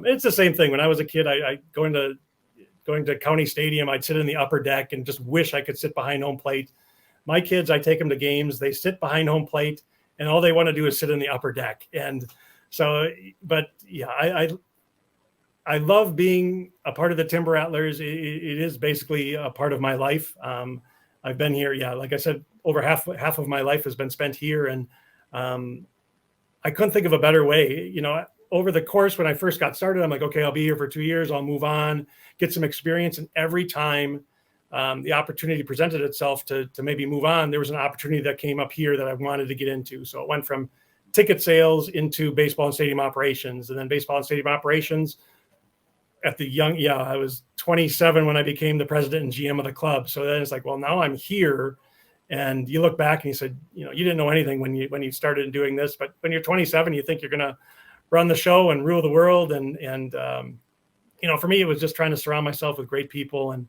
it's the same thing. When I was a kid, I going to County Stadium, I'd sit in the upper deck and just wish I could sit behind home plate. My kids, I take them to games, they sit behind home plate, and all they want to do is sit in the upper deck. And so, but yeah, I love being a part of the Timber Rattlers. It is basically a part of my life. I've been here, yeah, like I said, over half of my life has been spent here, and I couldn't think of a better way. You know, over the course when I first got started, I'm like, okay, I'll be here for 2 years. I'll move on, get some experience, and every time the opportunity presented itself to maybe move on, there was an opportunity that came up here that I wanted to get into. So it went from ticket sales into baseball and stadium operations, and then baseball and stadium operations. I was 27 when I became the president and GM of the club. So then it's like, well, now I'm here. And you look back and you said, you know, you didn't know anything when you started doing this, but when you're 27, you think you're going to run the show and rule the world. And you know, for me, it was just trying to surround myself with great people. And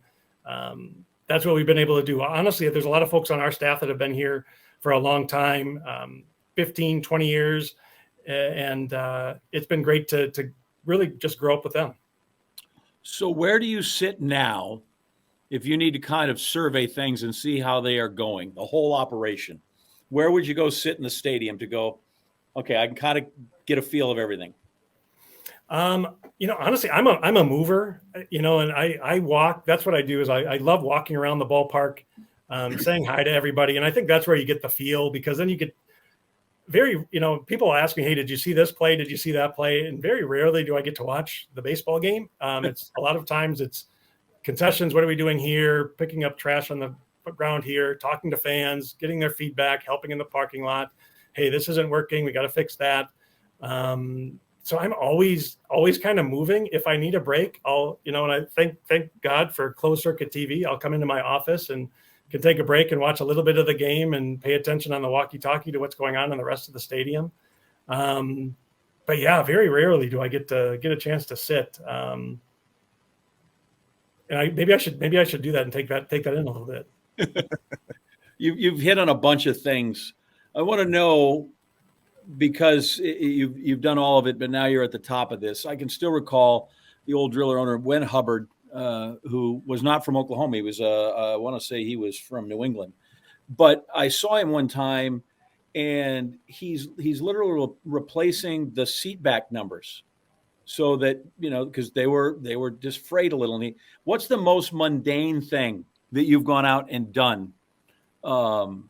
that's what we've been able to do. Honestly, there's a lot of folks on our staff that have been here for a long time, 15, 20 years. And it's been great to really just grow up with them. So where do you sit now if you need to kind of survey things and see how they are going, the whole operation? Where would you go sit in the stadium to go, okay, I can kind of get a feel of everything? You know, honestly, I'm a mover, you know, and I walk. That's what I do is I love walking around the ballpark, saying hi to everybody. And I think that's where you get the feel, because then you get you know, people ask me, hey, did you see this play? Did you see that play? And very rarely do I get to watch the baseball game. It's a lot of times it's concessions. What are we doing here? Picking up trash on the ground here, talking to fans, getting their feedback, helping in the parking lot. Hey, this isn't working. We got to fix that. So I'm always kind of moving. If I need a break, I'll, you know, and I thank God for closed circuit TV. I'll come into my office and can take a break and watch a little bit of the game and pay attention on the walkie-talkie to what's going on in the rest of the stadium. But yeah, very rarely do I get a chance to sit. And maybe I should do that and take that in a little bit. You've hit on a bunch of things. I want to know, because you've done all of it, but now you're at the top of this. I can still recall the old driller owner, Wen Hubbard, who was not from Oklahoma. He was, I want to say he was from New England. But I saw him one time, and he's literally replacing the seat back numbers so that, you know, because they were just frayed a little. And what's the most mundane thing that you've gone out and done on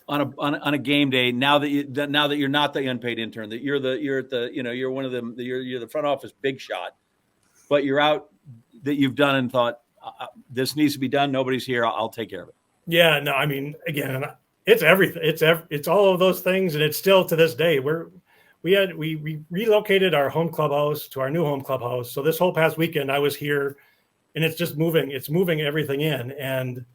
a game day now that you're not the unpaid intern, that you're one of them, you're the front office big shot, but you're out, that you've done and thought, this needs to be done, nobody's here, I'll take care of it? Yeah, no, I mean, again, it's everything. It's all of those things, and it's still to this day. We relocated our home clubhouse to our new home clubhouse. So this whole past weekend I was here, and it's just moving. It's moving everything in, and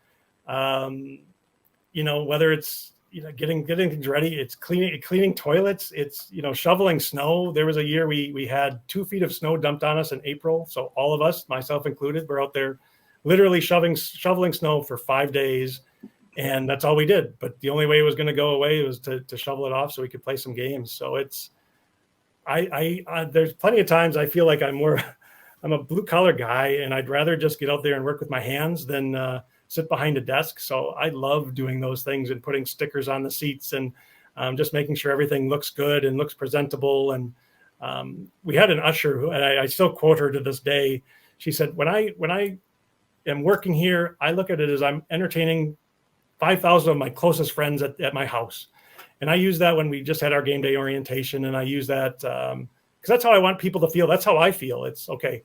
you know, whether it's, you know, getting things ready, it's cleaning toilets, it's, you know, shoveling snow. There was a year we had 2 feet of snow dumped on us in April. So all of us, myself included, were out there literally shoveling snow for 5 days. And that's all we did. But the only way it was going to go away was to shovel it off so we could play some games. So it's, there's plenty of times I feel like I'm a blue collar guy, and I'd rather just get out there and work with my hands than sit behind a desk. So I love doing those things and putting stickers on the seats and just making sure everything looks good and looks presentable. And we had an usher who, and I still quote her to this day. She said, when I am working here, I look at it as I'm entertaining 5,000 of my closest friends at my house. And I use that when we just had our game day orientation. And I use that because that's how I want people to feel. That's how I feel. It's okay.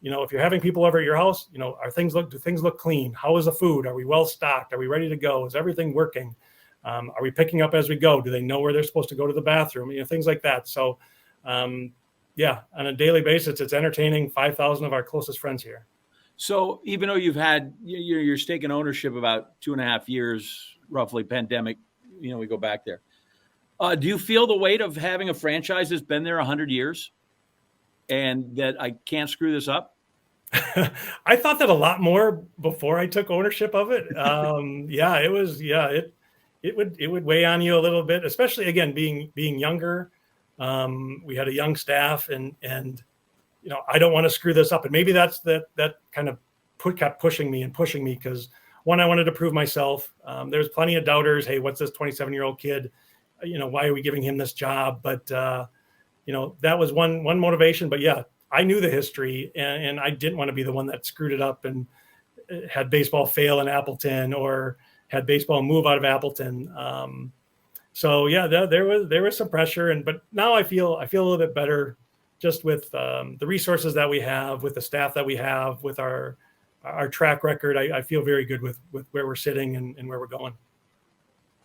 if you're having people over at your house, do things look clean? How is the food? Are we well stocked? Are we ready to go? Is everything working? Are we picking up as we go? Do they know where they're supposed to go to the bathroom? Things like that. So, on a daily basis, it's entertaining 5,000 of our closest friends here. So even though you've had your stake in ownership about 2.5 years, roughly pandemic, we go back there. Do you feel the weight of having a franchise that's been there 100 years and that I can't screw this up? I thought that a lot more before I took ownership of it. It would weigh on you a little bit, especially again, being younger. We had a young staff and I don't want to screw this up. And maybe that's that kind of kept pushing me because one, I wanted to prove myself. There's plenty of doubters. Hey, what's this 27-year-old kid? Why are we giving him this job? But, that was one motivation. But yeah, I knew the history and I didn't want to be the one that screwed it up and had baseball fail in Appleton or had baseball move out of Appleton. So yeah, there was some pressure, but now I feel a little bit better just with the resources that we have, with the staff that we have, with our track record. I feel very good with where we're sitting and where we're going.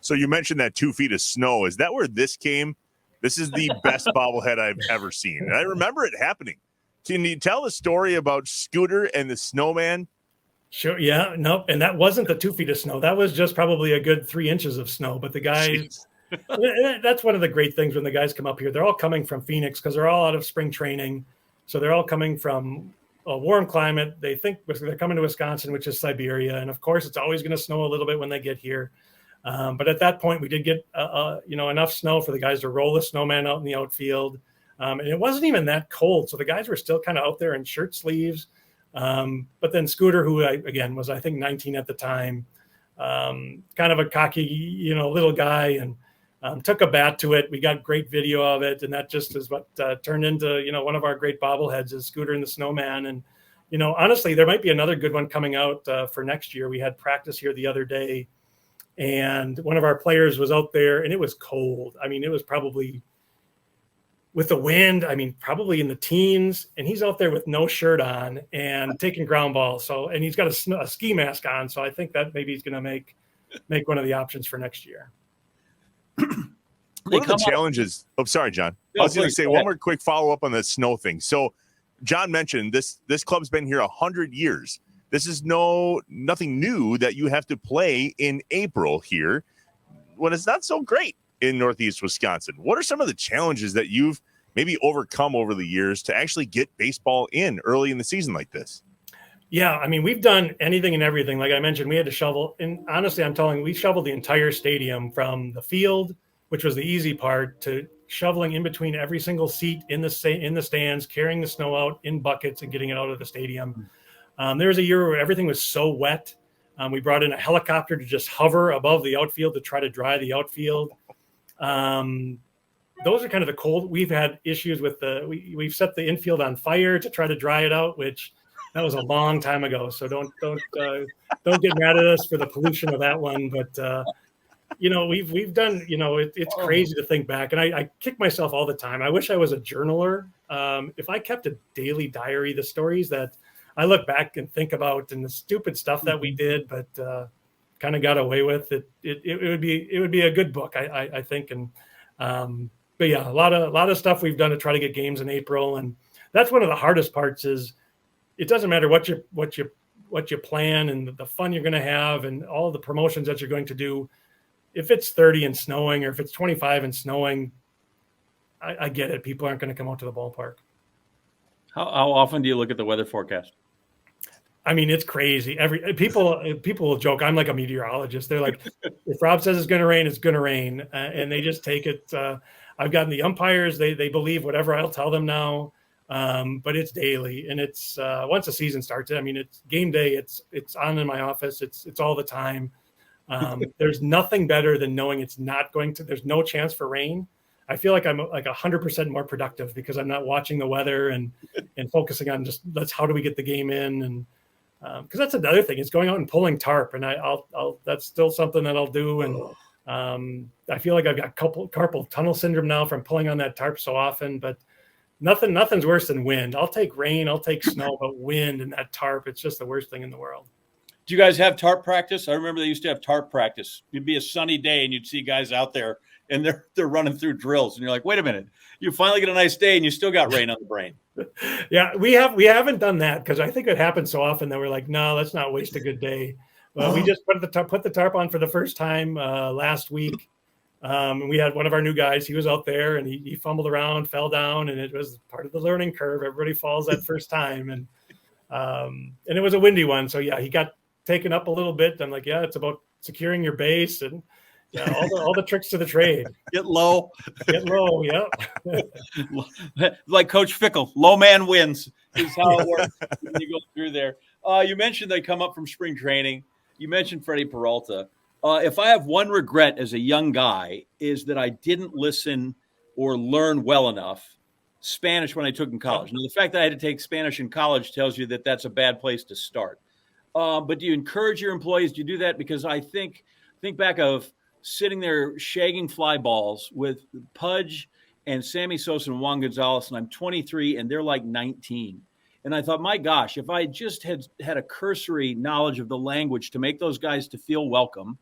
So you mentioned that 2 feet of snow. Is that where this came? This is the best bobblehead I've ever seen. And I remember it happening. Can you tell the story about Scooter and the snowman? Sure. Yeah. Nope. And that wasn't the 2 feet of snow. That was just probably a good 3 inches of snow. But the guys, that's one of the great things when the guys come up here. They're all coming from Phoenix because they're all out of spring training. So they're all coming from a warm climate. They think they're coming to Wisconsin, which is Siberia. And of course, it's always going to snow a little bit when they get here. But at that point, we did get enough snow for the guys to roll the snowman out in the outfield, and it wasn't even that cold, so the guys were still kind of out there in shirt sleeves. But then Scooter, who was I think 19 at the time, kind of a cocky little guy, and took a bat to it. We got great video of it, and that just is what turned into one of our great bobbleheads is Scooter and the Snowman. And honestly, there might be another good one coming out for next year. We had practice here the other day. And one of our players was out there and it was cold. I mean, it was probably with the wind, probably in the teens. And he's out there with no shirt on and taking ground balls. And he's got a ski mask on. So I think that maybe he's going to make one of the options for next year. One of the challenges. Oh, sorry, John. I was going to say one more quick follow up on the snow thing. So John mentioned this club's been here 100 years. This is nothing new that you have to play in April here when it's not so great in Northeast Wisconsin. What are some of the challenges that you've maybe overcome over the years to actually get baseball in early in the season like this? Yeah, we've done anything and everything. Like I mentioned, we had to shovel. And honestly, we shoveled the entire stadium from the field, which was the easy part, to shoveling in between every single seat in the stands, carrying the snow out in buckets and getting it out of the stadium. There was a year where everything was so wet. We brought in a helicopter to just hover above the outfield to try to dry the outfield. Those are kind of the cold. We've had issues with we've set the infield on fire to try to dry it out, which that was a long time ago. So don't get mad at us for the pollution of that one. But we've done. It's crazy to think back, and I kick myself all the time. I wish I was a journaler. If I kept a daily diary, the stories that I look back and think about and the stupid stuff that we did, but kind of got away with it. It would be a good book, I think. And but yeah, a lot of stuff we've done to try to get games in April, and that's one of the hardest parts. Is it doesn't matter what you plan and the fun you're going to have and all the promotions that you're going to do. If it's 30 and snowing, or if it's 25 and snowing, I get it. People aren't going to come out to the ballpark. How often do you look at the weather forecast? It's crazy. People will joke. I'm like a meteorologist. They're like, if Rob says it's going to rain, it's going to rain, and they just take it. I've gotten the umpires. They believe whatever I'll tell them now, but it's daily, and it's once the season starts. It's game day. It's on in my office. It's all the time. There's nothing better than knowing it's not going to. There's no chance for rain. I feel like I'm like 100% more productive because I'm not watching the weather and focusing on just how do we get the game in, and because that's another thing. It's going out and pulling tarp, and I'll that's still something that I'll do. And I feel like I've got carpal tunnel syndrome now from pulling on that tarp so often. But nothing's worse than wind. I'll take rain, I'll take snow, but wind and that tarp, it's just the worst thing in the world. Do you guys have tarp practice? I remember they used to have tarp practice. It'd be a sunny day and you'd see guys out there and they're running through drills. And you're like, wait a minute, you finally get a nice day and you still got rain on the brain. Yeah, we haven't done that because I think it happens so often that we're like, no, let's not waste a good day. We just put the tarp on for the first time last week. And we had one of our new guys. He was out there and he fumbled around, fell down, and it was part of the learning curve. Everybody falls that first time, and it was a windy one. So yeah, he got taken up a little bit. I'm like, yeah, it's about securing your base and all the tricks to the trade. Get low. Yeah. Like Coach Fickle, low man wins is how it works when you go through there. You mentioned they come up from spring training. You mentioned Freddie Peralta. If I have one regret as a young guy is that I didn't listen or learn well enough Spanish when I took in college. Now, the fact that I had to take Spanish in college tells you that that's a bad place to start. But do you encourage your employees to do that? Because I think back of sitting there shagging fly balls with Pudge and Sammy Sosa and Juan Gonzalez, and I'm 23 and they're like 19. And I thought, my gosh, if I just had a cursory knowledge of the language to make those guys to feel welcome,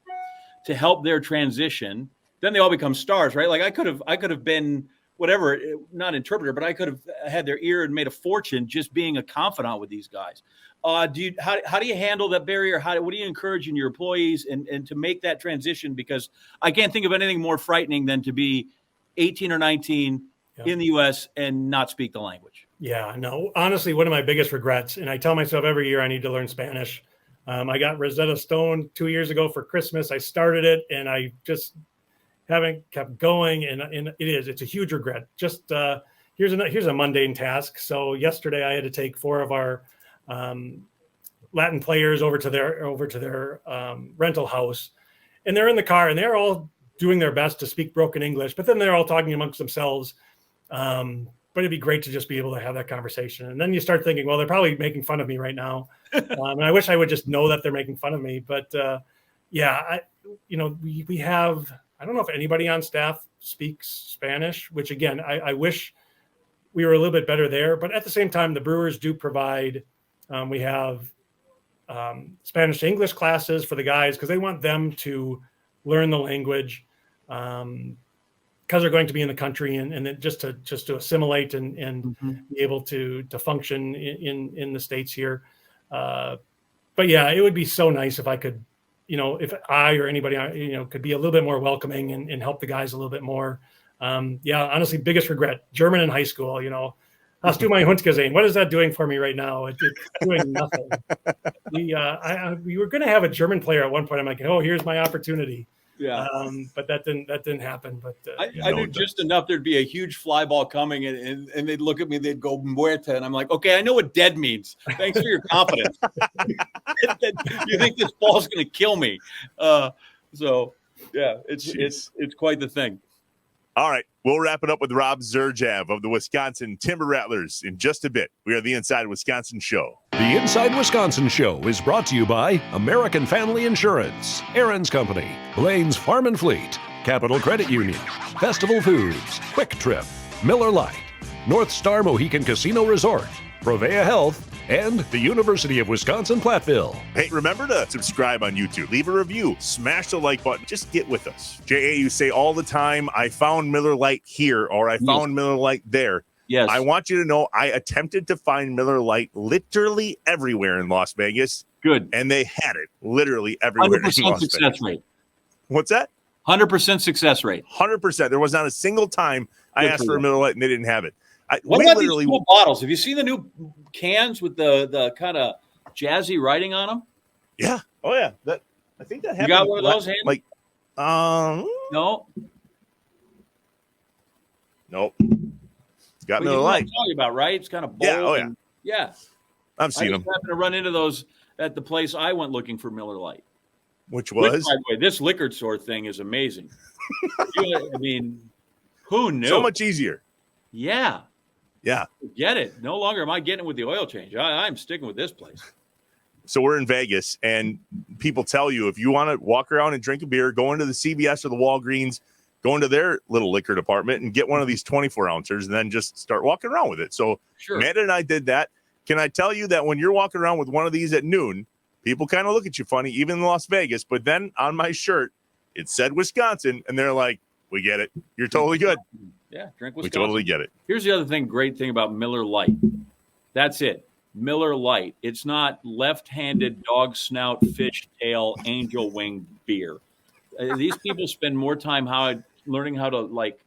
to help their transition, then they all become stars, right? Like I could have been whatever, not interpreter, but I could have had their ear and made a fortune just being a confidant with these guys. How do you handle that barrier? What do you encourage in your employees and to make that transition? Because I can't think of anything more frightening than to be 18 or 19 in the U.S. and not speak the language. Yeah, no, honestly, one of my biggest regrets, and I tell myself every year I need to learn Spanish. I got Rosetta Stone 2 years ago for Christmas. I started it and I just haven't kept going. And it's a huge regret. Just here's a mundane task. So yesterday I had to take 4 of our Latin players over to their rental house, and they're in the car and they're all doing their best to speak broken English, but then they're all talking amongst themselves. But it'd be great to just be able to have that conversation. And then you start thinking, well, they're probably making fun of me right now. And I wish I would just know that they're making fun of me. But we have, I don't know if anybody on staff speaks Spanish, which again, I wish we were a little bit better there. But at the same time, the Brewers do provide, we have Spanish to English classes for the guys because they want them to learn the language. Because they're going to be in the country and then just to assimilate and be able to function in the States here. But yeah, it would be so nice if I could, if I or anybody, could be a little bit more welcoming and help the guys a little bit more. Honestly, biggest regret, German in high school, hast du mein Hund gesehen? What is that doing for me right now? It's doing nothing. We were going to have a German player at one point. I'm like, oh, here's my opportunity. Yeah. But that didn't happen. But I knew just enough. There'd be a huge fly ball coming and they'd look at me, they'd go muerta. And I'm like, okay, I know what dead means. Thanks for your confidence. You think this ball's going to kill me. So yeah, it's quite the thing. All right. We'll wrap it up with Rob Zerjav of the Wisconsin Timber Rattlers in just a bit. We are the Inside Wisconsin Show. The Inside Wisconsin Show is brought to you by American Family Insurance, Aaron's Company, Blaine's Farm and Fleet, Capital Credit Union, Festival Foods, Quick Trip, Miller Lite, North Star Mohican Casino Resort, Provea Health, and the University of Wisconsin-Platteville. Hey, remember to subscribe on YouTube. Leave a review. Smash the like button. Just get with us. J.A., you say all the time, I found Miller Lite here or I found Miller Lite there. Yes. I want you to know I attempted to find Miller Lite literally everywhere in Las Vegas. Good. And they had it literally everywhere in Las Vegas. 100% success rate. What's that? 100% success rate. 100%. There was not a single time I asked for a Miller Lite and they didn't have it. What about these new bottles? Have you seen the new cans with the kind of jazzy writing on them? Yeah. Oh yeah. I think that happened. You got one of those hands? Like, no. Nope. Got Miller Miller Lite. I'm talking about, right? It's kind of bold. Yeah. Oh yeah. Yeah. I've seen them. I happened to run into those at the place I went looking for Miller Lite. Which was? By the way, this liquor store thing is amazing. I mean, who knew? So much easier. Yeah. Yeah. Get it. No longer am I getting it with the oil change. I'm sticking with this place. So we're in Vegas, and people tell you if you want to walk around and drink a beer, go into the CVS or the Walgreens, go into their little liquor department and get one of these 24 ounces and then just start walking around with it. So Sure. Amanda and I did that. Can I tell you that when you're walking around with one of these at noon, people kind of look at you funny, even in Las Vegas. But then on my shirt, it said Wisconsin, and they're like, we get it. You're totally good. Yeah, drink We Wisconsin. totally get it. Here's the other great thing about Miller Lite. That's it. Miller Lite. It's not left-handed dog snout, fish tail, angel wing beer. These people spend more time learning how to like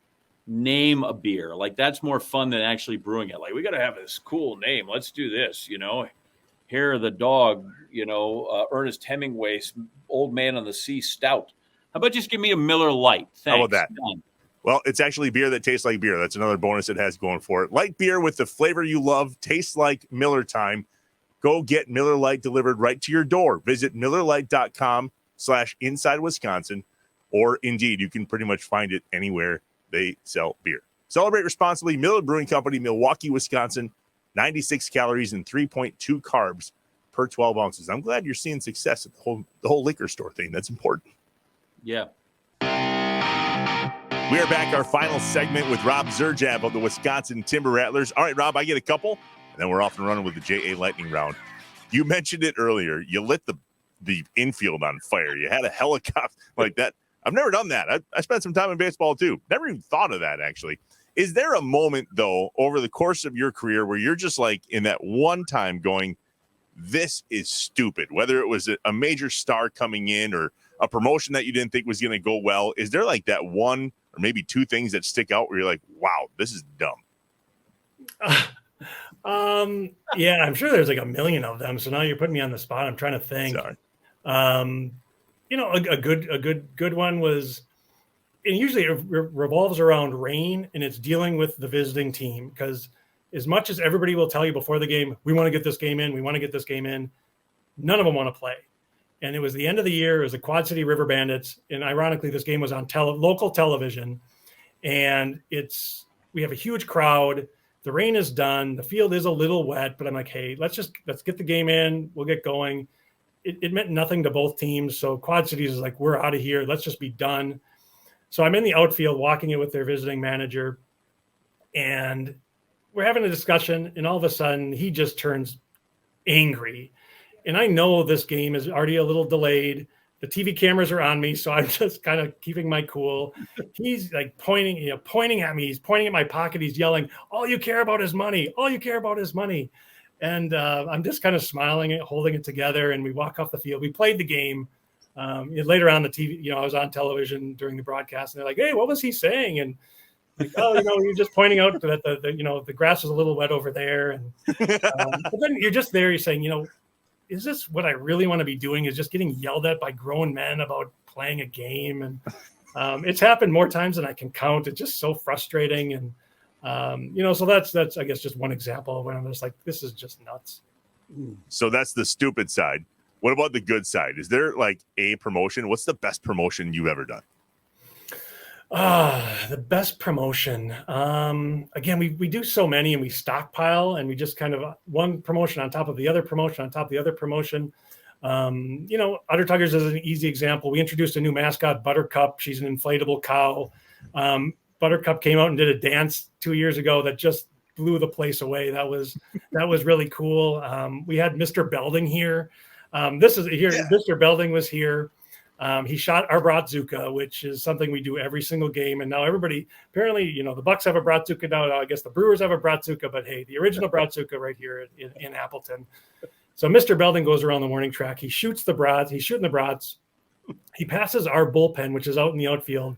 name a beer. Like that's more fun than actually brewing it. Like we got to have this cool name. Let's do this. Hair of the dog. Ernest Hemingway's Old Man on the Sea Stout. How about just give me a Miller Lite? Thanks. How about that? Done. Well, it's actually beer that tastes like beer. That's another bonus it has going for it. Light beer with the flavor you love, tastes like Miller time. Go get Miller Lite delivered right to your door. Visit MillerLite.com/inside Wisconsin, or indeed, you can pretty much find it anywhere they sell beer. Celebrate responsibly. Miller Brewing Company, Milwaukee, Wisconsin. 96 calories and 3.2 carbs per 12 ounces. I'm glad you're seeing success at the whole liquor store thing. That's important. Yeah. We are back, our final segment with Rob Zerjav of the Wisconsin Timber Rattlers. All right, Rob, I get a couple, and then we're off and running with the JA Lightning round. You mentioned it earlier. You lit the infield on fire. You had a helicopter like that. I've never done that. I spent some time in baseball, too. Never even thought of that, actually. Is there a moment, though, over the course of your career where you're just like in that one time going, this is stupid, whether it was a major star coming in or a promotion that you didn't think was going to go well? Is there like that one or maybe two things that stick out where you're like, wow, this is dumb? Yeah, I'm sure there's like a million of them. So now you're putting me on the spot. I'm trying to think. Sorry. A good one was, and usually it revolves around rain, and it's dealing with the visiting team, because as much as everybody will tell you before the game, we want to get this game in, none of them want to play. And it was the end of the year. It was the Quad City River Bandits. And ironically, this game was on local television. And we have a huge crowd. The rain is done. The field is a little wet, but I'm like, hey, let's get the game in. We'll get going. It meant nothing to both teams. So Quad Cities is like, we're out of here. Let's just be done. So I'm in the outfield walking it with their visiting manager. And we're having a discussion. And all of a sudden, he just turns angry. And I know this game is already a little delayed. The TV cameras are on me, so I'm just kind of keeping my cool. He's like pointing at me. He's pointing at my pocket. He's yelling, all you care about is money. All you care about is money. And I'm just kind of smiling and holding it together. And we walk off the field. We played the game. Later on the TV, I was on television during the broadcast, and they're like, hey, what was he saying? And like, oh, you're just pointing out that the grass is a little wet over there. And but then you're just there. You're saying, is this what I really want to be doing? Is just getting yelled at by grown men about playing a game? And it's happened more times than I can count. It's just so frustrating. And, so that's, I guess, just one example when I'm just like, this is just nuts. So that's the stupid side. What about the good side? Is there like a promotion? What's the best promotion you've ever done? The best promotion. Again, we do so many, and we stockpile, and we just kind of one promotion on top of the other promotion on top of the other promotion. Udder Tuggers is an easy example. We introduced a new mascot, Buttercup. She's an inflatable cow. Buttercup came out and did a dance 2 years ago that just blew the place away. That was really cool. We had Mr. Belding here. Mr. Belding was here. He shot our Bratzuka, which is something we do every single game. And now everybody, apparently, the Bucks have a Bratzuka now. I guess the Brewers have a Bratzuka, but hey, the original Bratzuka right here in Appleton. So Mr. Belding goes around the warning track. He shoots the brats. He's shooting the brats. He passes our bullpen, which is out in the outfield.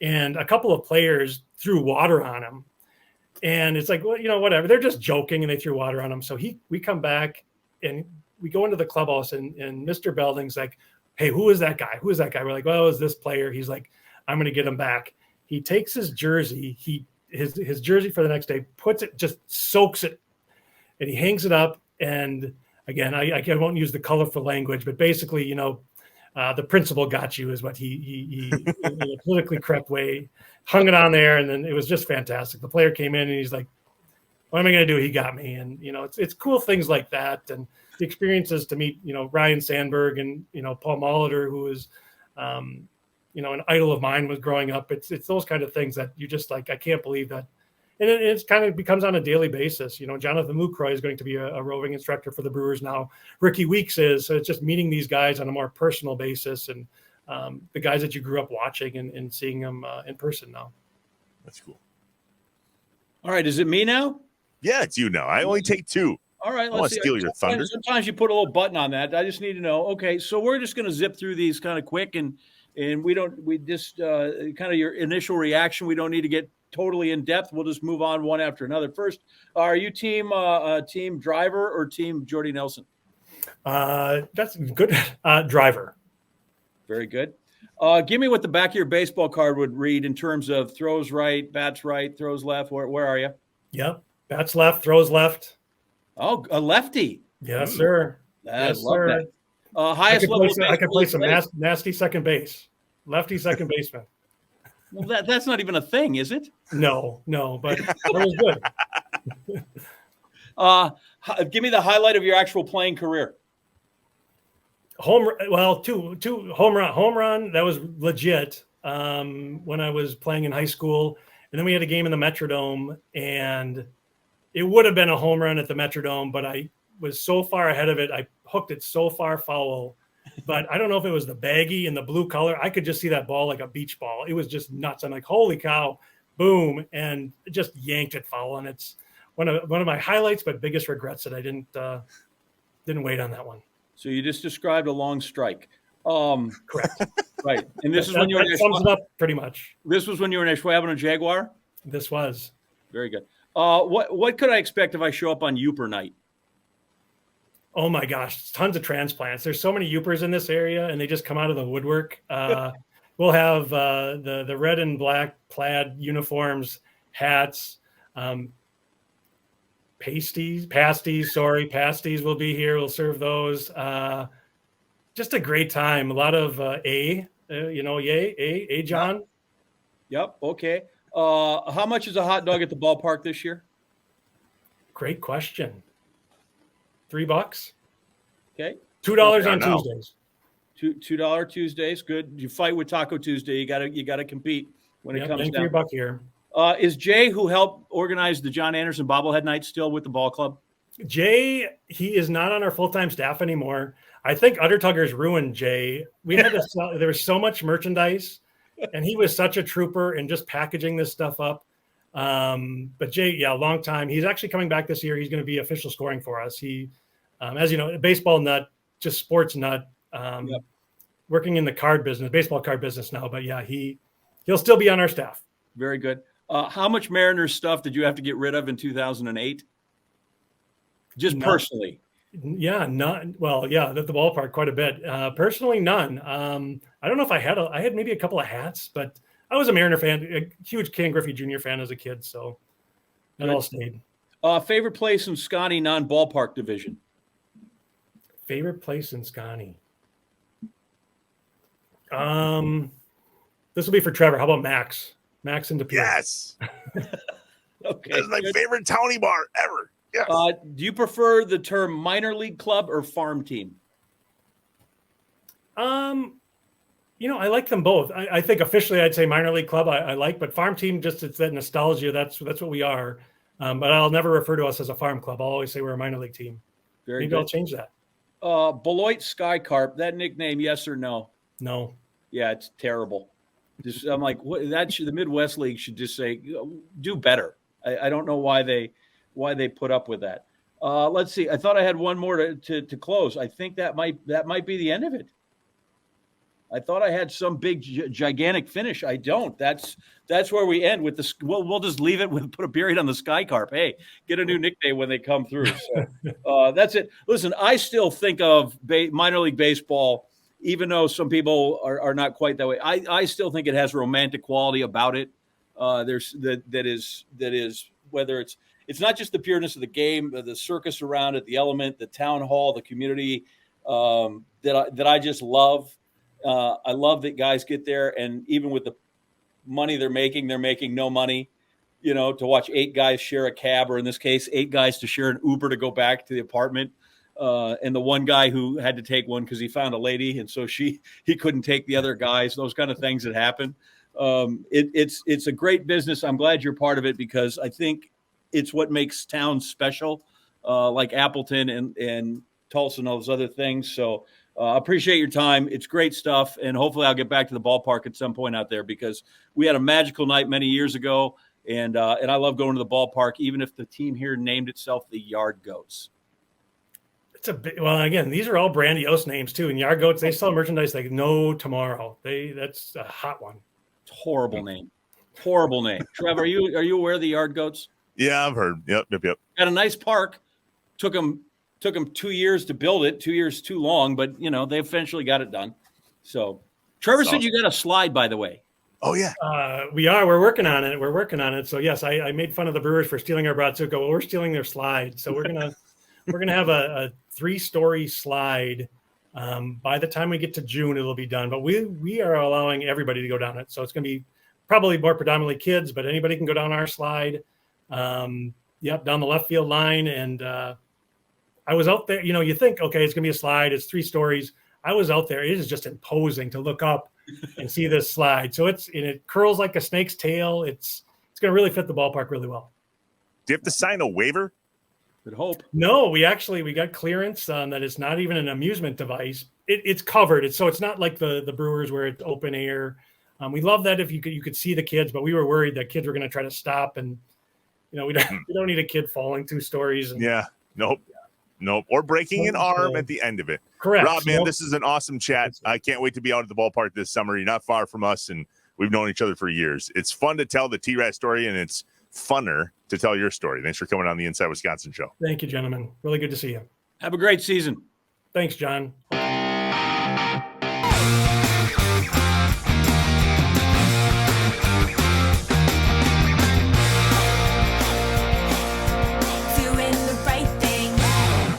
And a couple of players threw water on him. And it's like, well, whatever. They're just joking, and they threw water on him. So we come back, and we go into the clubhouse, and Mr. Belding's like, hey, who is that guy? Who is that guy? We're like, well, it's this player. He's like, I'm going to get him back. He takes his jersey, his jersey for the next day, puts it, just soaks it, and he hangs it up. And again, I won't use the colorful language, but basically, the principal got you is what he in a politically correct way hung it on there. And then it was just fantastic. The player came in, and he's like, what am I going to do? He got me. And, it's cool things like that. And the experiences to meet, Ryan Sandberg and, Paul Molitor, who is, an idol of mine was growing up. It's those kind of things that you just like, I can't believe that. And it's kind of becomes on a daily basis. Jonathan Lucroy is going to be a roving instructor for the Brewers now. Ricky Weeks is. So it's just meeting these guys on a more personal basis, and the guys that you grew up watching and seeing them in person now. That's cool. All right. Is it me now? Yeah, it's you now. I only take 2. All right. I want to steal your thunder. Sometimes you put a little button on that. I just need to know. Okay. So we're just going to zip through these kind of quick, and we just kind of your initial reaction. We don't need to get totally in depth. We'll just move on one after another. First, are you team Driver or team Jordy Nelson? That's good. Driver. Very good. Give me what the back of your baseball card would read in terms of throws right, bats right, throws left. Where are you? Yep. Bats left, throws left. Oh, a lefty. Yes, sir. Yes, love sir. That. Highest level. I could play some nasty second base. Lefty second baseman. Well, that's not even a thing, is it? No, but it was good. Give me the highlight of your actual playing career. Two home run. That was legit. When I was playing in high school, and then we had a game in the Metrodome, and it would have been a home run at the Metrodome, but I was so far ahead of it. I hooked it so far foul, but I don't know if it was the baggy and the blue color. I could just see that ball like a beach ball. It was just nuts. I'm like, holy cow, boom, and just yanked it foul. And it's one of my highlights, but biggest regrets that I didn't wait on that one. So you just described a long strike. Correct. Right. And this is when you were sums it up pretty much. This was when you were in Ashwaubenon and Jaguar? This was. Very good. What could I expect if I show up on Youper night? Oh my gosh, tons of transplants. There's so many Youpers in this area, and they just come out of the woodwork. We'll have the red and black plaid uniforms, hats, pasties will be here. We'll serve those. Just a great time. A lot of John. Yep. Okay. How much is a hot dog at the ballpark this year? Great question. $3. Okay. $2 on Tuesdays. $2 Tuesdays. Good. You fight with Taco Tuesday. You gotta compete when it comes down. $3 here. Is Jay, who helped organize the John Anderson bobblehead night, still with the ball club? Jay, he is not on our full-time staff anymore. I think Uttertuggers ruined Jay. We had to sell, there was so much merchandise, and he was such a trooper in just packaging this stuff up. But Jay, long time. He's actually coming back this year. He's going to be official scoring for us. He, as you know, baseball nut, just sports nut, working in the baseball card business now. But yeah, he'll still be on our staff. Very good. How much Mariners stuff did you have to get rid of in 2008? Just personally. Yeah, none. Well, yeah, at the ballpark quite a bit. Personally, none. I don't know if I had maybe a couple of hats, but I was a Mariner fan, a huge Ken Griffey Jr. fan as a kid, so that all stayed. Favorite place in Scotty non-ballpark division? Favorite place in Scotty? This will be for Trevor. How about Max? Max and DePere. Yes. Okay. That's my favorite townie bar ever. Yes. Do you prefer the term minor league club or farm team? I like them both. I think officially I'd say minor league club I like, but farm team, just it's that nostalgia. That's what we are. But I'll never refer to us as a farm club. I'll always say we're a minor league team. Maybe I'll change that. Beloit Sky Carp, that nickname, yes or no? No. Yeah, it's terrible. I'm like, what? The Midwest League should just say, do better. I don't know why they put up with that. Let's see. I thought I had one more to close. I think that might be the end of it. I thought I had some big gigantic finish. I don't. That's where we end with the. We'll just leave it with put a period on the Sky Carp. Hey, get a new nickname when they come through. So that's it. Listen, I still think of minor league baseball, even though some people are not quite that way. I still think it has romantic quality about it. There's that is whether it's not just the pureness of the game, the circus around it, the element, the town hall, the community that I just love. I love that guys get there, and even with the money they're making no money, to watch 8 guys share a cab, or in this case, 8 guys to share an Uber to go back to the apartment. and the one guy who had to take one because he found a lady, and so he couldn't take the other guys. Those kind of things that happen. It's a great business. I'm glad you're part of it because I think it's what makes towns special, like Appleton and Tulsa and all those other things. So appreciate your time. It's great stuff, and hopefully I'll get back to the ballpark at some point out there because we had a magical night many years ago, and I love going to the ballpark, even if the team here named itself the Yard Goats. Well, again, these are all grandiose names too. And Yard Goats, they sell merchandise like no tomorrow. That's a hot one. Horrible name. Horrible name. Trev, are you aware of the Yard Goats? Yeah, I've heard. Yep. Got a nice park. Took them 2 years to build it. 2 years too long, but they eventually got it done. So Trevor said you got a slide, by the way. Oh yeah. We're working on it. So yes, I made fun of the Brewers for stealing our Bratzuka. Well, we're stealing their slide. So we're gonna have a 3-story slide. By the time we get to June, it'll be done. But we are allowing everybody to go down it. So it's going to be probably more predominantly kids, but anybody can go down our slide. Down the left field line. And I was out there. You think, okay, it's going to be a slide. It's 3 stories. I was out there. It is just imposing to look up and see this slide. So it curls like a snake's tail. It's going to really fit the ballpark really well. Do you have to sign a waiver? Good hope. No, we got clearance that it's not even an amusement device. It's covered. It's not like the Brewers where it's open air. We love that if you could see the kids, but we were worried that kids were going to try to stop, and we don't need a kid falling 2 stories. Nope. Or breaking an arm at the end of it. Correct. Rob, man, this is an awesome chat. I can't wait to be out at the ballpark this summer. You're not far from us, and we've known each other for years. It's fun to tell the T-Rat story, and it's funner to tell your story. Thanks for coming on the Inside Wisconsin show. Thank you, gentlemen. Really good to see you. Have a great season. Thanks, John.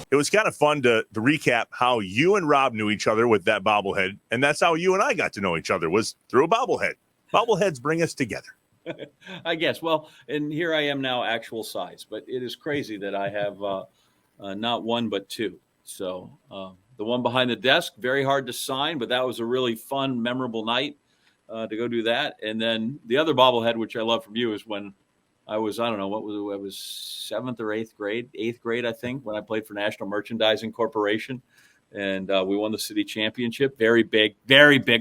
It was kind of fun to recap how you and Rob knew each other with that bobblehead, and that's how you and I got to know each other, was through a bobblehead. Bobbleheads bring us together. I guess. Well, and here I am now, actual size, but it is crazy that I have not one but 2. So the one behind the desk, very hard to sign, but that was a really fun, memorable night to go do that. And then the other bobblehead, which I love from you, is when I was, I don't know, I was 7th or 8th grade, I think, when I played for National Merchandising Corporation. And we won the city championship. Very big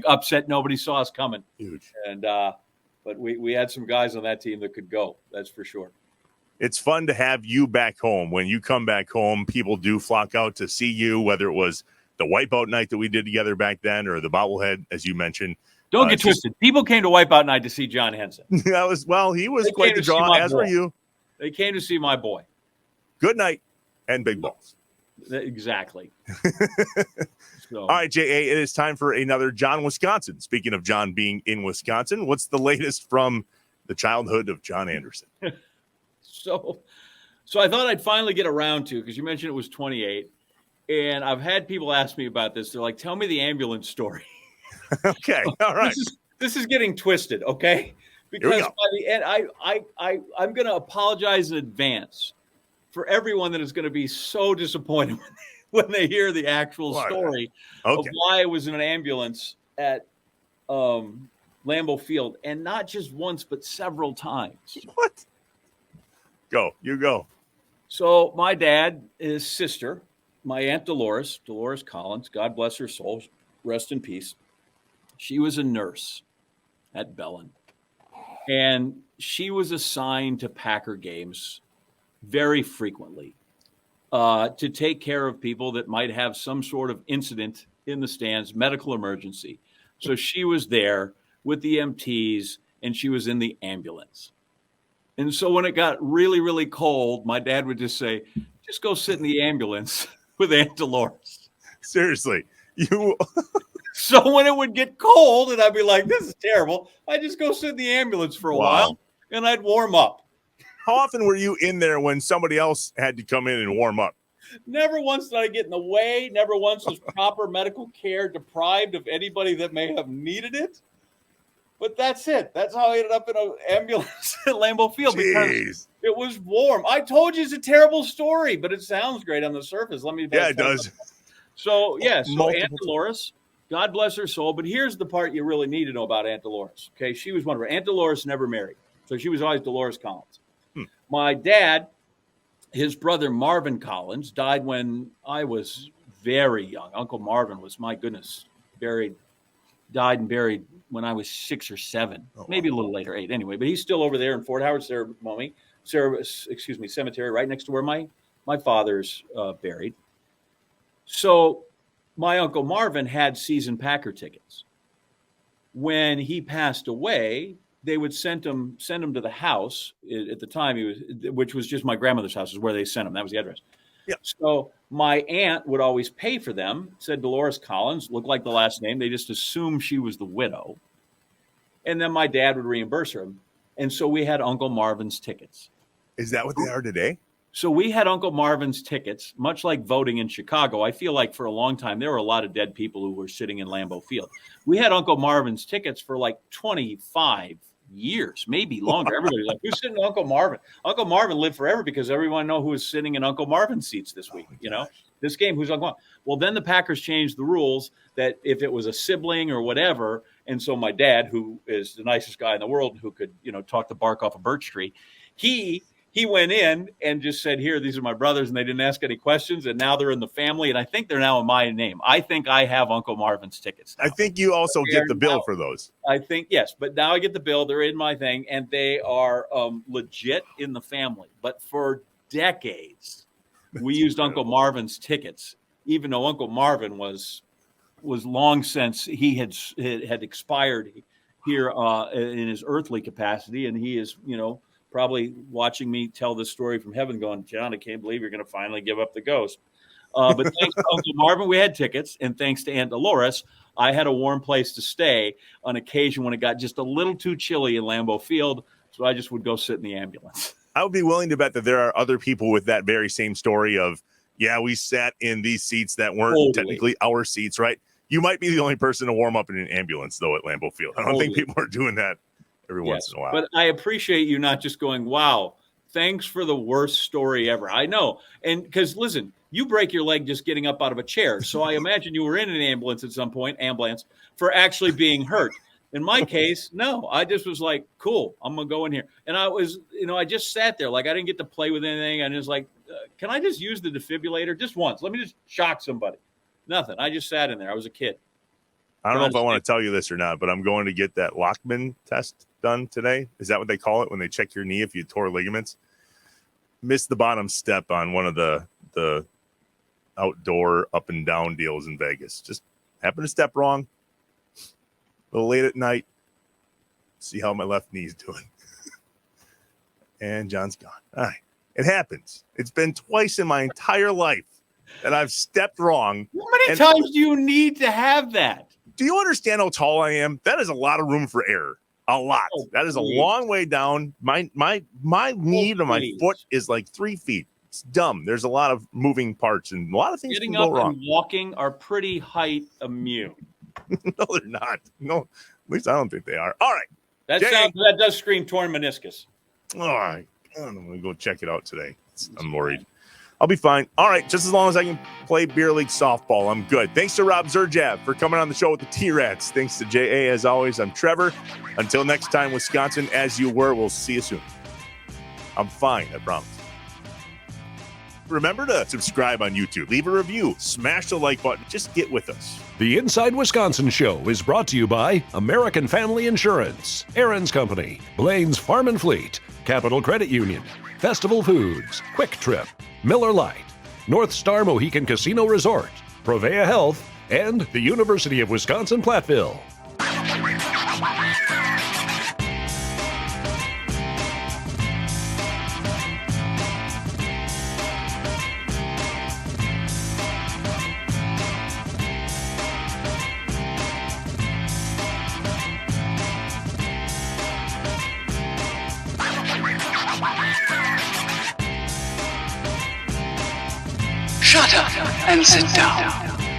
upset. Nobody saw us coming. Huge. And, but we had some guys on that team that could go. That's for sure. It's fun to have you back home. When you come back home, people do flock out to see you, whether it was the Wipeout night that we did together back then or the bobblehead, as you mentioned. Don't get twisted. People came to Wipeout night to see John Henson. He was quite the draw, as were you. They came to see my boy. Good night and big balls. Exactly. So. All right, J.A., it is time for another John Wisconsin. Speaking of John being in Wisconsin, what's the latest from the childhood of John Anderson? So I thought I'd finally get around to, because you mentioned it was 28, and I've had people ask me about this. They're like, tell me the ambulance story. Okay, all right. This is getting twisted, okay? Because by the end, I'm going to apologize in advance for everyone that is going to be so disappointed when they hear the actual story of why I was in an ambulance at Lambeau Field, and not just once, but several times. What? You go. So my dad, his sister, my Aunt Dolores Collins, God bless her soul, rest in peace. She was a nurse at Bellin, and she was assigned to Packer games very frequently to take care of people that might have some sort of incident in the stands, medical emergency. So she was there with the EMTs, and she was in the ambulance. And so when it got really, really cold, my dad would just say, just go sit in the ambulance with Aunt Dolores. Seriously. So when it would get cold and I'd be like, this is terrible, I'd just go sit in the ambulance for a while and I'd warm up. How often were you in there when somebody else had to come in and warm up? Never once did I get in the way. Never once was proper medical care deprived of anybody that may have needed it. But that's it. That's how I ended up in an ambulance at Lambeau Field because it was warm. I told you it's a terrible story, but it sounds great on the surface. Yeah, it does. So Aunt Dolores, God bless her soul. But here's the part you really need to know about Aunt Dolores. Okay, she was wonderful. Aunt Dolores never married, so she was always Dolores Collins. My dad, his brother Marvin Collins, died when I was very young. Uncle Marvin was, my goodness, died and buried when I was 6 or 7, maybe a little later, 8. Anyway, but he's still over there in Fort Howard Cemetery, right next to where my father's buried. So my Uncle Marvin had season Packer tickets. When he passed away, they would send him to the house. At the time, which was just my grandmother's house, is where they sent him. That was the address. Yeah. So my aunt would always pay for them. Said Dolores Collins, looked like the last name. They just assumed she was the widow. And then my dad would reimburse her. And so we had Uncle Marvin's tickets. Is that what they are today? So we had Uncle Marvin's tickets, much like voting in Chicago. I feel like for a long time, there were a lot of dead people who were sitting in Lambeau Field. We had Uncle Marvin's tickets for like 25 years, maybe longer. Everybody's like, who's sitting in Uncle Marvin? Uncle Marvin lived forever because everyone know who was sitting in Uncle Marvin's seats this week. This game, who's Uncle Marvin? Well, then the Packers changed the rules that if it was a sibling or whatever, and so my dad, who is the nicest guy in the world, who could, talk the bark off a birch tree, he went in and just said, here, these are my brothers, and they didn't ask any questions, and now they're in the family, and I think they're now in my name. I think I have Uncle Marvin's tickets now. I think you also get the bill for those. I think, yes, but now I get the bill. They're in my thing, and they are legit in the family. But for decades, we used Uncle Marvin's tickets, even though Uncle Marvin was long since he had expired here in his earthly capacity, and he is, probably watching me tell this story from heaven going, John, I can't believe you're going to finally give up the ghost. But thanks to Uncle Marvin, we had tickets. And thanks to Aunt Dolores, I had a warm place to stay on occasion when it got just a little too chilly in Lambeau Field. So I just would go sit in the ambulance. I would be willing to bet that there are other people with that very same story of, we sat in these seats that weren't technically our seats, right? You might be the only person to warm up in an ambulance, though, at Lambeau Field. I don't think people are doing that every once in a while. But I appreciate you not just going, wow, thanks for the worst story ever. I know. And because, listen, you break your leg just getting up out of a chair. So I imagine you were in an ambulance at some point, for actually being hurt. In my case, no, I just was like, cool, I'm going to go in here. And I was, I just sat there. Like, I didn't get to play with anything. I was like, can I just use the defibrillator just once? Let me just shock somebody. Nothing. I just sat in there. I was a kid. I don't know if I want to tell you this or not, but I'm going to get that Lockman test done today. Is that what they call it when they check your knee if you tore ligaments? Missed the bottom step on one of the outdoor up and down deals in Vegas. Just happened to step wrong. A little late at night. See how my left knee's doing. And John's gone. All right. It happens. It's been twice in my entire life that I've stepped wrong. How many times do you need to have that? Do you understand how tall I am? That is a lot of room for error. A lot. That is a long way down. My knee to my foot is like 3 feet. It's dumb. There's a lot of moving parts and a lot of things Getting can go up wrong. And walking are pretty height immune. No, they're not. No, at least I don't think they are. All right. That does scream torn meniscus. All right. I'm going to go check it out today. I'm worried. I'll be fine. All right. Just as long as I can play beer league softball, I'm good. Thanks to Rob Zerjav for coming on the show with the T-Rats. Thanks to J.A. as always. I'm Trevor. Until next time, Wisconsin, as you were, we'll see you soon. I'm fine, I promise. Remember to subscribe on YouTube. Leave a review. Smash the like button. Just get with us. The Inside Wisconsin Show is brought to you by American Family Insurance, Aaron's Company, Blaine's Farm and Fleet, Capital Credit Union, Festival Foods, Quick Trip, Miller Lite, North Star Mohican Casino Resort, Provea Health, and the University of Wisconsin-Platteville. Shut up and sit down.